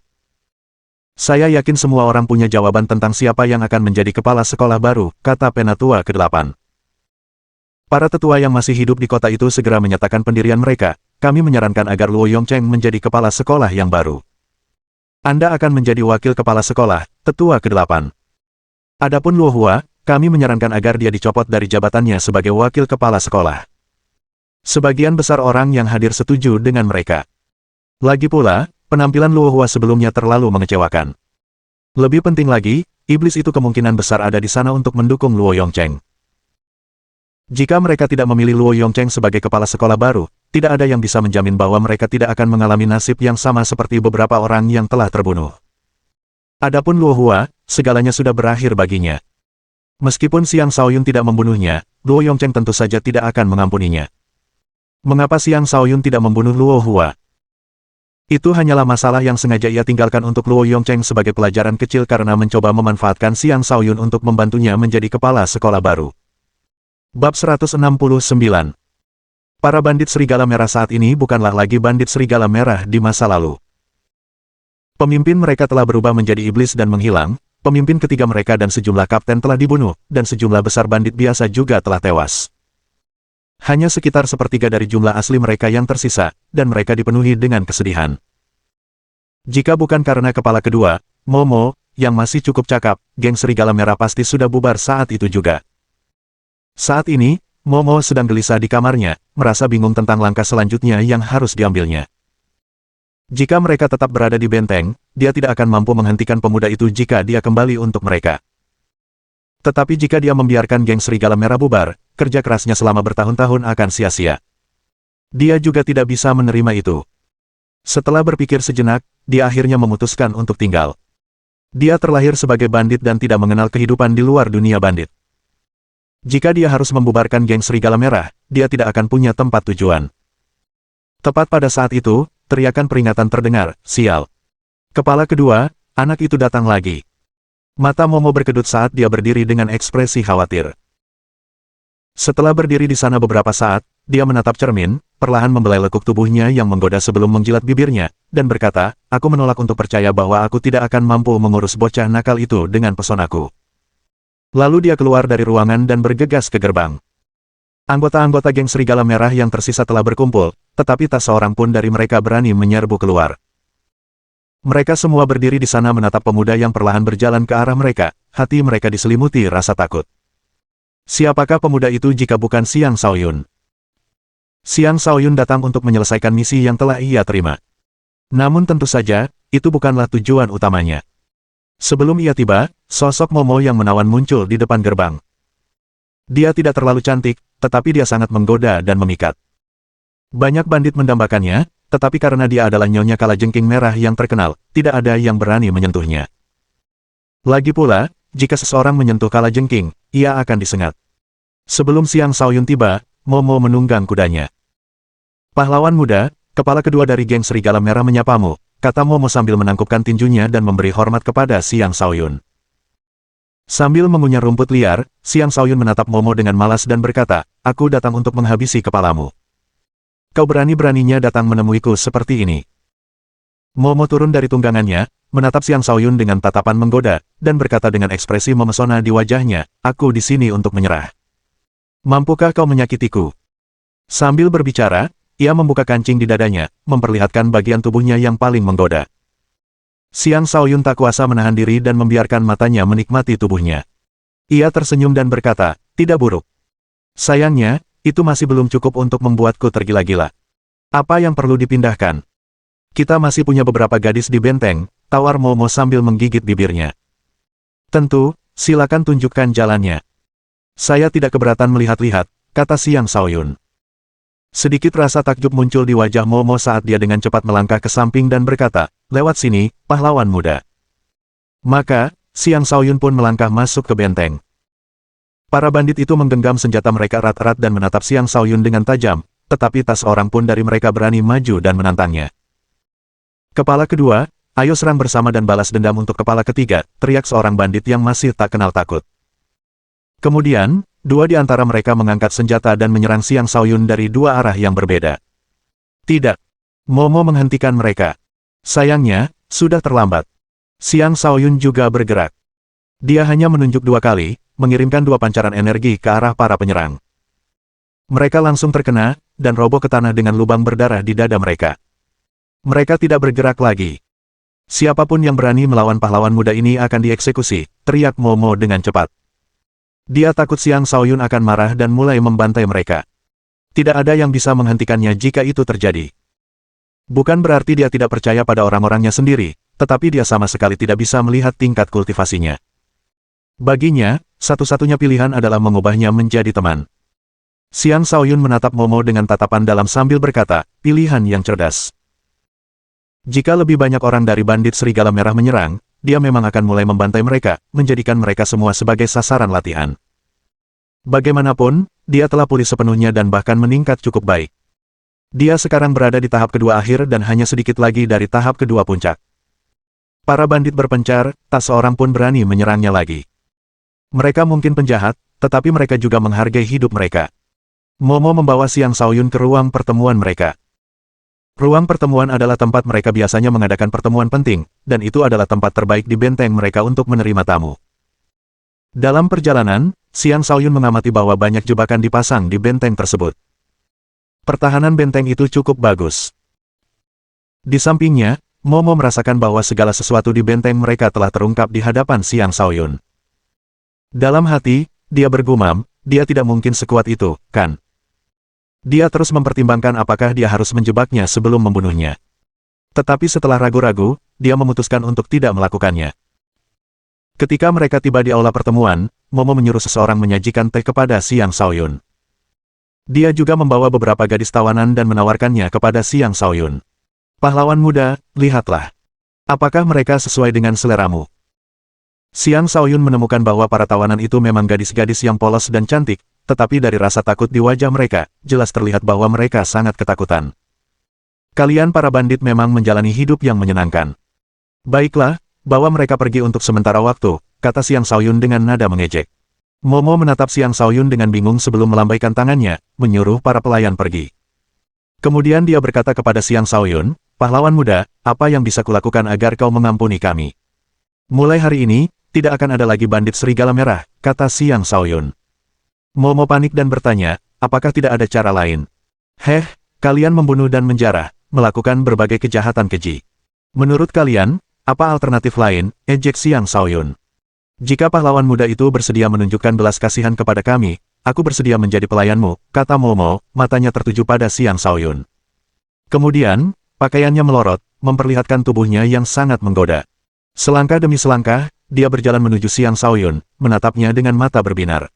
Saya yakin semua orang punya jawaban tentang siapa yang akan menjadi kepala sekolah baru, kata penatua ke-8. Para tetua yang masih hidup di kota itu segera menyatakan pendirian mereka, kami menyarankan agar Luo Yongcheng menjadi kepala sekolah yang baru. Anda akan menjadi wakil kepala sekolah, tetua ke-8. Adapun Luo Hua, kami menyarankan agar dia dicopot dari jabatannya sebagai wakil kepala sekolah. Sebagian besar orang yang hadir setuju dengan mereka. Lagi pula, penampilan Luo Hua sebelumnya terlalu mengecewakan. Lebih penting lagi, iblis itu kemungkinan besar ada di sana untuk mendukung Luo Yongcheng. Jika mereka tidak memilih Luo Yongcheng sebagai kepala sekolah baru, tidak ada yang bisa menjamin bahwa mereka tidak akan mengalami nasib yang sama seperti beberapa orang yang telah terbunuh. Adapun Luo Hua, segalanya sudah berakhir baginya. Meskipun Xiang Shaoyun tidak membunuhnya, Luo Yongcheng tentu saja tidak akan mengampuninya. Mengapa Xiang Shaoyun tidak membunuh Luo Hua? Itu hanyalah masalah yang sengaja ia tinggalkan untuk Luo Yongcheng sebagai pelajaran kecil karena mencoba memanfaatkan Xiang Shaoyun untuk membantunya menjadi kepala sekolah baru. Bab 169. Para bandit serigala merah saat ini bukanlah lagi bandit serigala merah di masa lalu. Pemimpin mereka telah berubah menjadi iblis dan menghilang, pemimpin ketiga mereka dan sejumlah kapten telah dibunuh, dan sejumlah besar bandit biasa juga telah tewas. Hanya sekitar sepertiga dari jumlah asli mereka yang tersisa, dan mereka dipenuhi dengan kesedihan. Jika bukan karena kepala kedua, Momo, yang masih cukup cakap, geng serigala merah pasti sudah bubar saat itu juga. Saat ini, Momo sedang gelisah di kamarnya, merasa bingung tentang langkah selanjutnya yang harus diambilnya. Jika mereka tetap berada di benteng, dia tidak akan mampu menghentikan pemuda itu jika dia kembali untuk mereka. Tetapi jika dia membiarkan geng serigala merah bubar, kerja kerasnya selama bertahun-tahun akan sia-sia. Dia juga tidak bisa menerima itu. Setelah berpikir sejenak, dia akhirnya memutuskan untuk tinggal. Dia terlahir sebagai bandit dan tidak mengenal kehidupan di luar dunia bandit. Jika dia harus membubarkan geng serigala merah, dia tidak akan punya tempat tujuan. Tepat pada saat itu, teriakan peringatan terdengar, sial. Kepala kedua, anak itu datang lagi. Mata Momo berkedut saat dia berdiri dengan ekspresi khawatir. Setelah berdiri di sana beberapa saat, dia menatap cermin, perlahan membelai lekuk tubuhnya yang menggoda sebelum menjilat bibirnya, dan berkata, aku menolak untuk percaya bahwa aku tidak akan mampu mengurus bocah nakal itu dengan pesonaku. Lalu dia keluar dari ruangan dan bergegas ke gerbang. Anggota-anggota geng serigala merah yang tersisa telah berkumpul, tetapi tak seorang pun dari mereka berani menyerbu keluar. Mereka semua berdiri di sana menatap pemuda yang perlahan berjalan ke arah mereka, hati mereka diselimuti rasa takut. Siapakah pemuda itu jika bukan Xiang Shaoyun? Xiang Shaoyun datang untuk menyelesaikan misi yang telah ia terima. Namun tentu saja, itu bukanlah tujuan utamanya. Sebelum ia tiba, sosok Momo yang menawan muncul di depan gerbang. Dia tidak terlalu cantik, tetapi dia sangat menggoda dan memikat. Banyak bandit mendambakannya, tetapi karena dia adalah Nyonya Kalajengking Merah yang terkenal, tidak ada yang berani menyentuhnya. Lagi pula, jika seseorang menyentuh Kalajengking, ia akan disengat. Sebelum Xiang Shaoyun tiba, Momo menunggang kudanya. Pahlawan muda, kepala kedua dari geng serigala merah menyapamu, kata Momo sambil menangkupkan tinjunya dan memberi hormat kepada Xiang Shaoyun. Sambil mengunyah rumput liar, Xiang Shaoyun menatap Momo dengan malas dan berkata, aku datang untuk menghabisi kepalamu. Kau berani-beraninya datang menemuiku seperti ini. Momo turun dari tunggangannya, menatap Xiang Shaoyun dengan tatapan menggoda, dan berkata dengan ekspresi memesona di wajahnya, aku di sini untuk menyerah. Mampukah kau menyakitiku? Sambil berbicara, ia membuka kancing di dadanya, memperlihatkan bagian tubuhnya yang paling menggoda. Xiang Shaoyun tak kuasa menahan diri dan membiarkan matanya menikmati tubuhnya. Ia tersenyum dan berkata, tidak buruk. Sayangnya, itu masih belum cukup untuk membuatku tergila-gila. Apa yang perlu dipindahkan? Kita masih punya beberapa gadis di benteng, tawar Momo sambil menggigit bibirnya. Tentu, silakan tunjukkan jalannya. Saya tidak keberatan melihat-lihat, kata Xiang Shaoyun. Sedikit rasa takjub muncul di wajah Momo saat dia dengan cepat melangkah ke samping dan berkata, lewat sini, pahlawan muda. Maka, Xiang Shaoyun pun melangkah masuk ke benteng. Para bandit itu menggenggam senjata mereka erat-erat dan menatap Xiang Shaoyun dengan tajam, tetapi tak seorang pun dari mereka berani maju dan menantangnya. Kepala kedua, ayo serang bersama dan balas dendam untuk kepala ketiga, teriak seorang bandit yang masih tak kenal takut. Kemudian, dua di antara mereka mengangkat senjata dan menyerang Xiang Shaoyun dari dua arah yang berbeda. Tidak. Momo menghentikan mereka. Sayangnya, sudah terlambat. Xiang Shaoyun juga bergerak. Dia hanya menunjuk dua kali, mengirimkan dua pancaran energi ke arah para penyerang. Mereka langsung terkena, dan roboh ke tanah dengan lubang berdarah di dada mereka. Mereka tidak bergerak lagi. Siapapun yang berani melawan pahlawan muda ini akan dieksekusi, teriak Momo dengan cepat. Dia takut Xiang Shaoyun akan marah dan mulai membantai mereka. Tidak ada yang bisa menghentikannya jika itu terjadi. Bukan berarti dia tidak percaya pada orang-orangnya sendiri, tetapi dia sama sekali tidak bisa melihat tingkat kultivasinya. Baginya, satu-satunya pilihan adalah mengubahnya menjadi teman. Xiang Shaoyun menatap Momo dengan tatapan dalam sambil berkata, pilihan yang cerdas. Jika lebih banyak orang dari bandit Serigala Merah menyerang, dia memang akan mulai membantai mereka, menjadikan mereka semua sebagai sasaran latihan. Bagaimanapun, dia telah pulih sepenuhnya dan bahkan meningkat cukup baik. Dia sekarang berada di tahap kedua akhir dan hanya sedikit lagi dari tahap kedua puncak. Para bandit berpencar, tak seorang pun berani menyerangnya lagi. Mereka mungkin penjahat, tetapi mereka juga menghargai hidup mereka. Momo membawa Xiang Shaoyun ke ruang pertemuan mereka. Ruang pertemuan adalah tempat mereka biasanya mengadakan pertemuan penting, dan itu adalah tempat terbaik di benteng mereka untuk menerima tamu. Dalam perjalanan, Xiang Shaoyun mengamati bahwa banyak jebakan dipasang di benteng tersebut. Pertahanan benteng itu cukup bagus. Di sampingnya, Momo merasakan bahwa segala sesuatu di benteng mereka telah terungkap di hadapan Xiang Shaoyun. Dalam hati, dia bergumam, dia tidak mungkin sekuat itu, kan? Dia terus mempertimbangkan apakah dia harus menjebaknya sebelum membunuhnya. Tetapi setelah ragu-ragu, dia memutuskan untuk tidak melakukannya. Ketika mereka tiba di aula pertemuan, Momo menyuruh seseorang menyajikan teh kepada Xiang Shaoyun. Dia juga membawa beberapa gadis tawanan dan menawarkannya kepada Xiang Shaoyun. Pahlawan muda, lihatlah. Apakah mereka sesuai dengan seleramu? Xiang Shaoyun menemukan bahwa para tawanan itu memang gadis-gadis yang polos dan cantik, tetapi dari rasa takut di wajah mereka, jelas terlihat bahwa mereka sangat ketakutan. Kalian para bandit memang menjalani hidup yang menyenangkan. Baiklah, bawa mereka pergi untuk sementara waktu, kata Xiang Shaoyun dengan nada mengejek. Momo menatap Xiang Shaoyun dengan bingung sebelum melambaikan tangannya, menyuruh para pelayan pergi. Kemudian dia berkata kepada Xiang Shaoyun, pahlawan muda, apa yang bisa kulakukan agar kau mengampuni kami? Mulai hari ini, tidak akan ada lagi bandit Serigala Merah, kata Xiang Shaoyun. Momo panik dan bertanya, apakah tidak ada cara lain? Kalian membunuh dan menjarah, melakukan berbagai kejahatan keji. Menurut kalian, apa alternatif lain? Ejek Xiang Shaoyun. Jika pahlawan muda itu bersedia menunjukkan belas kasihan kepada kami, aku bersedia menjadi pelayanmu, kata Momo, matanya tertuju pada Xiang Shaoyun. Kemudian, pakaiannya melorot, memperlihatkan tubuhnya yang sangat menggoda. Selangkah demi selangkah, dia berjalan menuju Xiang Shaoyun, menatapnya dengan mata berbinar.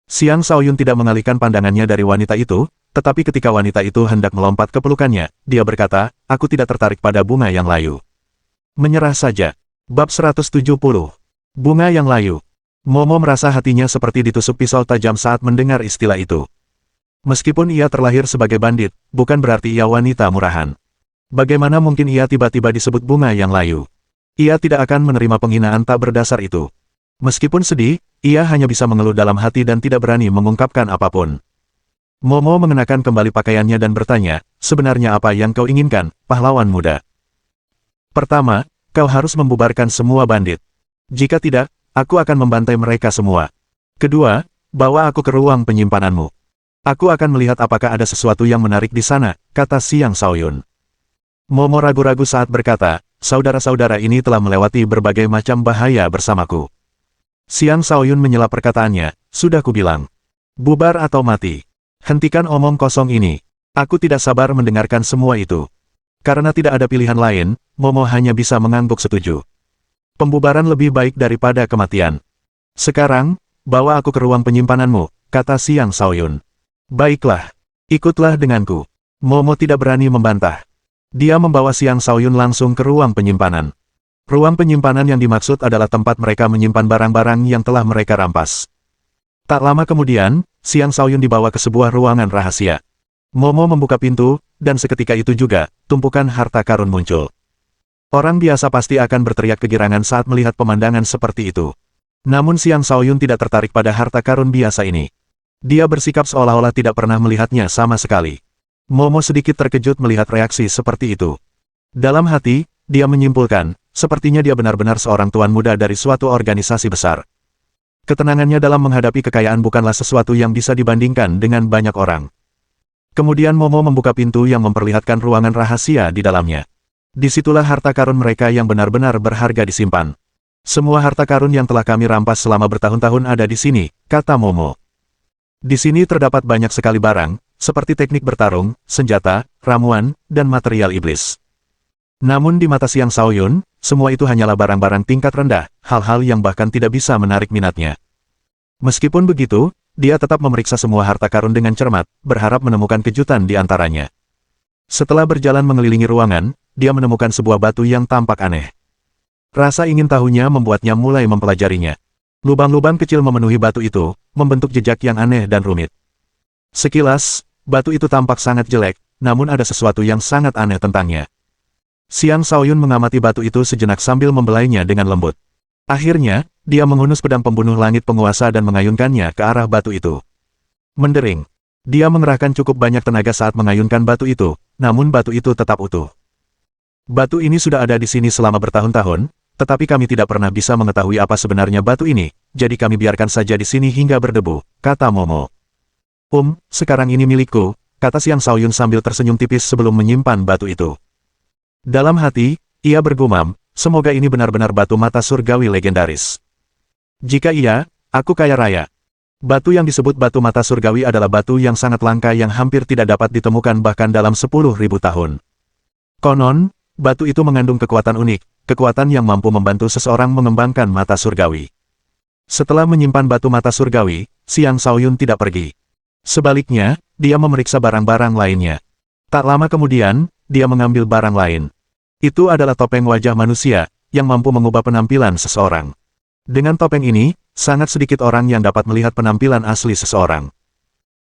Xiang Shaoyun tidak mengalihkan pandangannya dari wanita itu, tetapi ketika wanita itu hendak melompat ke pelukannya, dia berkata, aku tidak tertarik pada bunga yang layu. Menyerah saja. Bab 170. Bunga yang layu. Momo merasa hatinya seperti ditusuk pisau tajam saat mendengar istilah itu. Meskipun ia terlahir sebagai bandit, bukan berarti ia wanita murahan. Bagaimana mungkin ia tiba-tiba disebut bunga yang layu? Ia tidak akan menerima penghinaan tak berdasar itu. Meskipun sedih, ia hanya bisa mengeluh dalam hati dan tidak berani mengungkapkan apapun. Momo mengenakan kembali pakaiannya dan bertanya, sebenarnya apa yang kau inginkan, pahlawan muda? Pertama, kau harus membubarkan semua bandit. Jika tidak, aku akan membantai mereka semua. Kedua, bawa aku ke ruang penyimpananmu. Aku akan melihat apakah ada sesuatu yang menarik di sana, kata Xiang Shaoyun. Momo ragu-ragu saat berkata, saudara-saudara ini telah melewati berbagai macam bahaya bersamaku. Xiang Shaoyun menyela perkataannya, sudah kubilang. Bubar atau mati. Hentikan omong kosong ini. Aku tidak sabar mendengarkan semua itu. Karena tidak ada pilihan lain, Momo hanya bisa mengangguk setuju. Pembubaran lebih baik daripada kematian. Sekarang, bawa aku ke ruang penyimpananmu, kata Xiang Shaoyun. Baiklah, ikutlah denganku. Momo tidak berani membantah. Dia membawa Xiang Shaoyun langsung ke ruang penyimpanan. Ruang penyimpanan yang dimaksud adalah tempat mereka menyimpan barang-barang yang telah mereka rampas. Tak lama kemudian, Xiang Shaoyun dibawa ke sebuah ruangan rahasia. Momo membuka pintu, dan seketika itu juga, tumpukan harta karun muncul. Orang biasa pasti akan berteriak kegirangan saat melihat pemandangan seperti itu. Namun Xiang Shaoyun tidak tertarik pada harta karun biasa ini. Dia bersikap seolah-olah tidak pernah melihatnya sama sekali. Momo sedikit terkejut melihat reaksi seperti itu. Dalam hati, dia menyimpulkan, sepertinya dia benar-benar seorang tuan muda dari suatu organisasi besar. Ketenangannya dalam menghadapi kekayaan bukanlah sesuatu yang bisa dibandingkan dengan banyak orang. Kemudian Momo membuka pintu yang memperlihatkan ruangan rahasia di dalamnya. Disitulah harta karun mereka yang benar-benar berharga disimpan. Semua harta karun yang telah kami rampas selama bertahun-tahun ada di sini, kata Momo. Di sini terdapat banyak sekali barang, seperti teknik bertarung, senjata, ramuan, dan material iblis. Namun di mata Xiang Shaoyun, semua itu hanyalah barang-barang tingkat rendah, hal-hal yang bahkan tidak bisa menarik minatnya. Meskipun begitu, dia tetap memeriksa semua harta karun dengan cermat, berharap menemukan kejutan di antaranya. Setelah berjalan mengelilingi ruangan, dia menemukan sebuah batu yang tampak aneh. Rasa ingin tahunya membuatnya mulai mempelajarinya. Lubang-lubang kecil memenuhi batu itu, membentuk jejak yang aneh dan rumit. Sekilas, batu itu tampak sangat jelek, namun ada sesuatu yang sangat aneh tentangnya. Xiang Shaoyun mengamati batu itu sejenak sambil membelainya dengan lembut. Akhirnya, dia menghunus pedang pembunuh langit penguasa dan mengayunkannya ke arah batu itu. Mendering. Dia mengerahkan cukup banyak tenaga saat mengayunkan batu itu, namun batu itu tetap utuh. Batu ini sudah ada di sini selama bertahun-tahun, tetapi kami tidak pernah bisa mengetahui apa sebenarnya batu ini, jadi kami biarkan saja di sini hingga berdebu, kata Momo. Sekarang ini milikku, kata Xiang Shaoyun sambil tersenyum tipis sebelum menyimpan batu itu. Dalam hati, ia bergumam, semoga ini benar-benar batu mata surgawi legendaris. Jika iya, aku kaya raya. Batu yang disebut batu mata surgawi adalah batu yang sangat langka yang hampir tidak dapat ditemukan bahkan dalam 10.000 tahun. Konon, batu itu mengandung kekuatan unik, kekuatan yang mampu membantu seseorang mengembangkan mata surgawi. Setelah menyimpan batu mata surgawi, Xiang Shaoyun tidak pergi. Sebaliknya, dia memeriksa barang-barang lainnya. Tak lama kemudian, dia mengambil barang lain. Itu adalah topeng wajah manusia, yang mampu mengubah penampilan seseorang. Dengan topeng ini, sangat sedikit orang yang dapat melihat penampilan asli seseorang.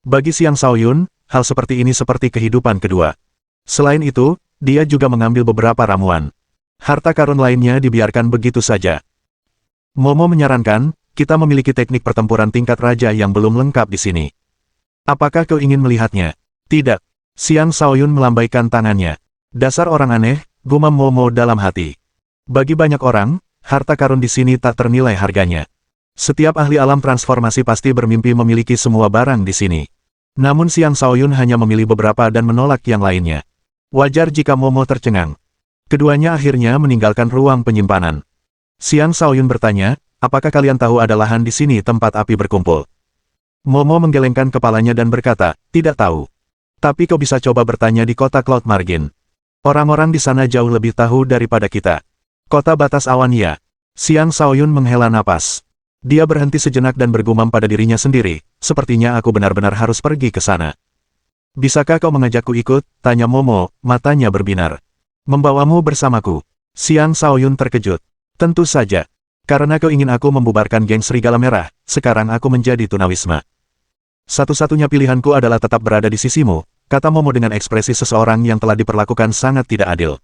Bagi Xiang Shaoyun, hal seperti ini seperti kehidupan kedua. Selain itu, dia juga mengambil beberapa ramuan. Harta karun lainnya dibiarkan begitu saja. Momo menyarankan, kita memiliki teknik pertempuran tingkat raja yang belum lengkap di sini. Apakah kau ingin melihatnya? Tidak. Xiang Shaoyun melambaikan tangannya. Dasar orang aneh, gumam Momo dalam hati. Bagi banyak orang, harta karun di sini tak ternilai harganya. Setiap ahli alam transformasi pasti bermimpi memiliki semua barang di sini. Namun Xiang Shaoyun hanya memilih beberapa dan menolak yang lainnya. Wajar jika Momo tercengang. Keduanya akhirnya meninggalkan ruang penyimpanan. Xiang Shaoyun bertanya, apakah kalian tahu ada lahan di sini tempat api berkumpul? Momo menggelengkan kepalanya dan berkata, tidak tahu. Tapi kau bisa coba bertanya di kota Cloud Margin. Orang-orang di sana jauh lebih tahu daripada kita. Kota batas awan ya. Xiang Shaoyun menghela napas. Dia berhenti sejenak dan bergumam pada dirinya sendiri, sepertinya aku benar-benar harus pergi ke sana. Bisakah kau mengajakku ikut? Tanya Momo, matanya berbinar. Membawamu bersamaku. Xiang Shaoyun terkejut. Tentu saja. Karena kau ingin aku membubarkan geng Serigala Merah, sekarang aku menjadi tunawisma. Satu-satunya pilihanku adalah tetap berada di sisimu, kata Momo dengan ekspresi seseorang yang telah diperlakukan sangat tidak adil.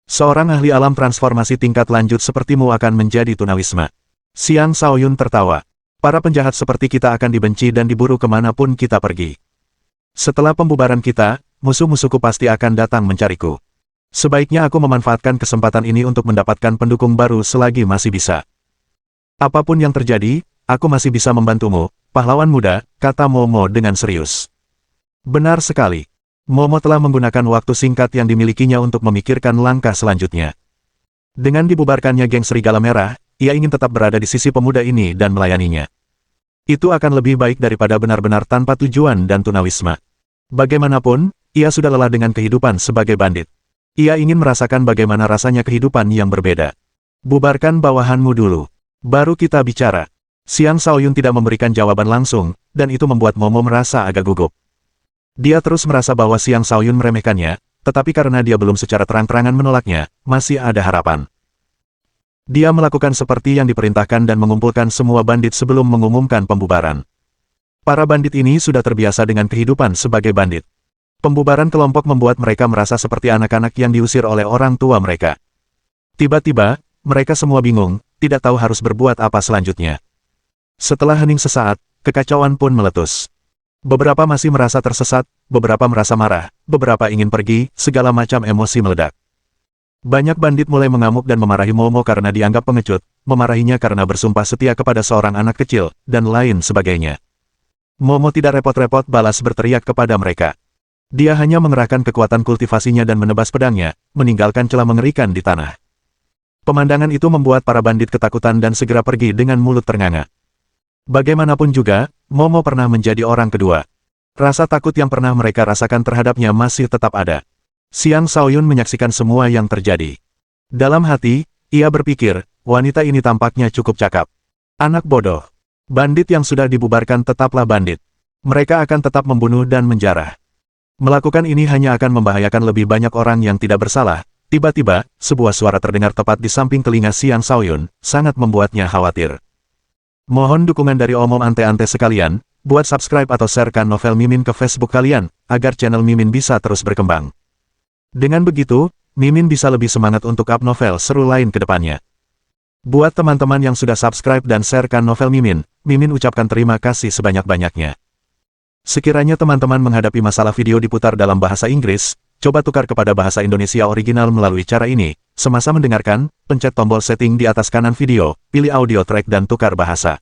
Seorang ahli alam transformasi tingkat lanjut sepertimu akan menjadi tunawisma. Xiang Shaoyun tertawa. Para penjahat seperti kita akan dibenci dan diburu kemanapun kita pergi. Setelah pembubaran kita, musuh-musuhku pasti akan datang mencariku. Sebaiknya aku memanfaatkan kesempatan ini untuk mendapatkan pendukung baru selagi masih bisa. Apapun yang terjadi, aku masih bisa membantumu, pahlawan muda, kata Momo dengan serius. Benar sekali. Momo telah menggunakan waktu singkat yang dimilikinya untuk memikirkan langkah selanjutnya. Dengan dibubarkannya geng Serigala Merah, ia ingin tetap berada di sisi pemuda ini dan melayaninya. Itu akan lebih baik daripada benar-benar tanpa tujuan dan tunawisma. Bagaimanapun, ia sudah lelah dengan kehidupan sebagai bandit. Ia ingin merasakan bagaimana rasanya kehidupan yang berbeda. Bubarkan bawahanmu dulu. Baru kita bicara. Xiang Shaoyun tidak memberikan jawaban langsung, dan itu membuat Momo merasa agak gugup. Dia terus merasa bahwa Xiang Shaoyun meremehkannya, tetapi karena dia belum secara terang-terangan menolaknya, masih ada harapan. Dia melakukan seperti yang diperintahkan dan mengumpulkan semua bandit sebelum mengumumkan pembubaran. Para bandit ini sudah terbiasa dengan kehidupan sebagai bandit. Pembubaran kelompok membuat mereka merasa seperti anak-anak yang diusir oleh orang tua mereka. Tiba-tiba, mereka semua bingung, tidak tahu harus berbuat apa selanjutnya. Setelah hening sesaat, kekacauan pun meletus. Beberapa masih merasa tersesat, beberapa merasa marah, beberapa ingin pergi, segala macam emosi meledak. Banyak bandit mulai mengamuk dan memarahi Momo karena dianggap pengecut, memarahinya karena bersumpah setia kepada seorang anak kecil, dan lain sebagainya. Momo tidak repot-repot balas berteriak kepada mereka. Dia hanya mengerahkan kekuatan kultivasinya dan menebas pedangnya, meninggalkan celah mengerikan di tanah. Pemandangan itu membuat para bandit ketakutan dan segera pergi dengan mulut ternganga. Bagaimanapun juga, Momo pernah menjadi orang kedua. Rasa takut yang pernah mereka rasakan terhadapnya masih tetap ada. Xiang Shaoyun menyaksikan semua yang terjadi. Dalam hati, ia berpikir, wanita ini tampaknya cukup cakap. Anak bodoh. Bandit yang sudah dibubarkan tetaplah bandit. Mereka akan tetap membunuh dan menjarah. Melakukan ini hanya akan membahayakan lebih banyak orang yang tidak bersalah. Tiba-tiba, sebuah suara terdengar tepat di samping telinga Xiang Shaoyun, sangat membuatnya khawatir. Mohon dukungan dari omom ante-ante sekalian, buat subscribe atau sharekan novel Mimin ke Facebook kalian, agar channel Mimin bisa terus berkembang. Dengan begitu, Mimin bisa lebih semangat untuk up novel seru lain ke depannya. Buat teman-teman yang sudah subscribe dan sharekan novel Mimin, Mimin ucapkan terima kasih sebanyak-banyaknya. Sekiranya teman-teman menghadapi masalah video diputar dalam bahasa Inggris, coba tukar kepada bahasa Indonesia original melalui cara ini. Semasa mendengarkan, pencet tombol setting di atas kanan video, pilih audio track dan tukar bahasa.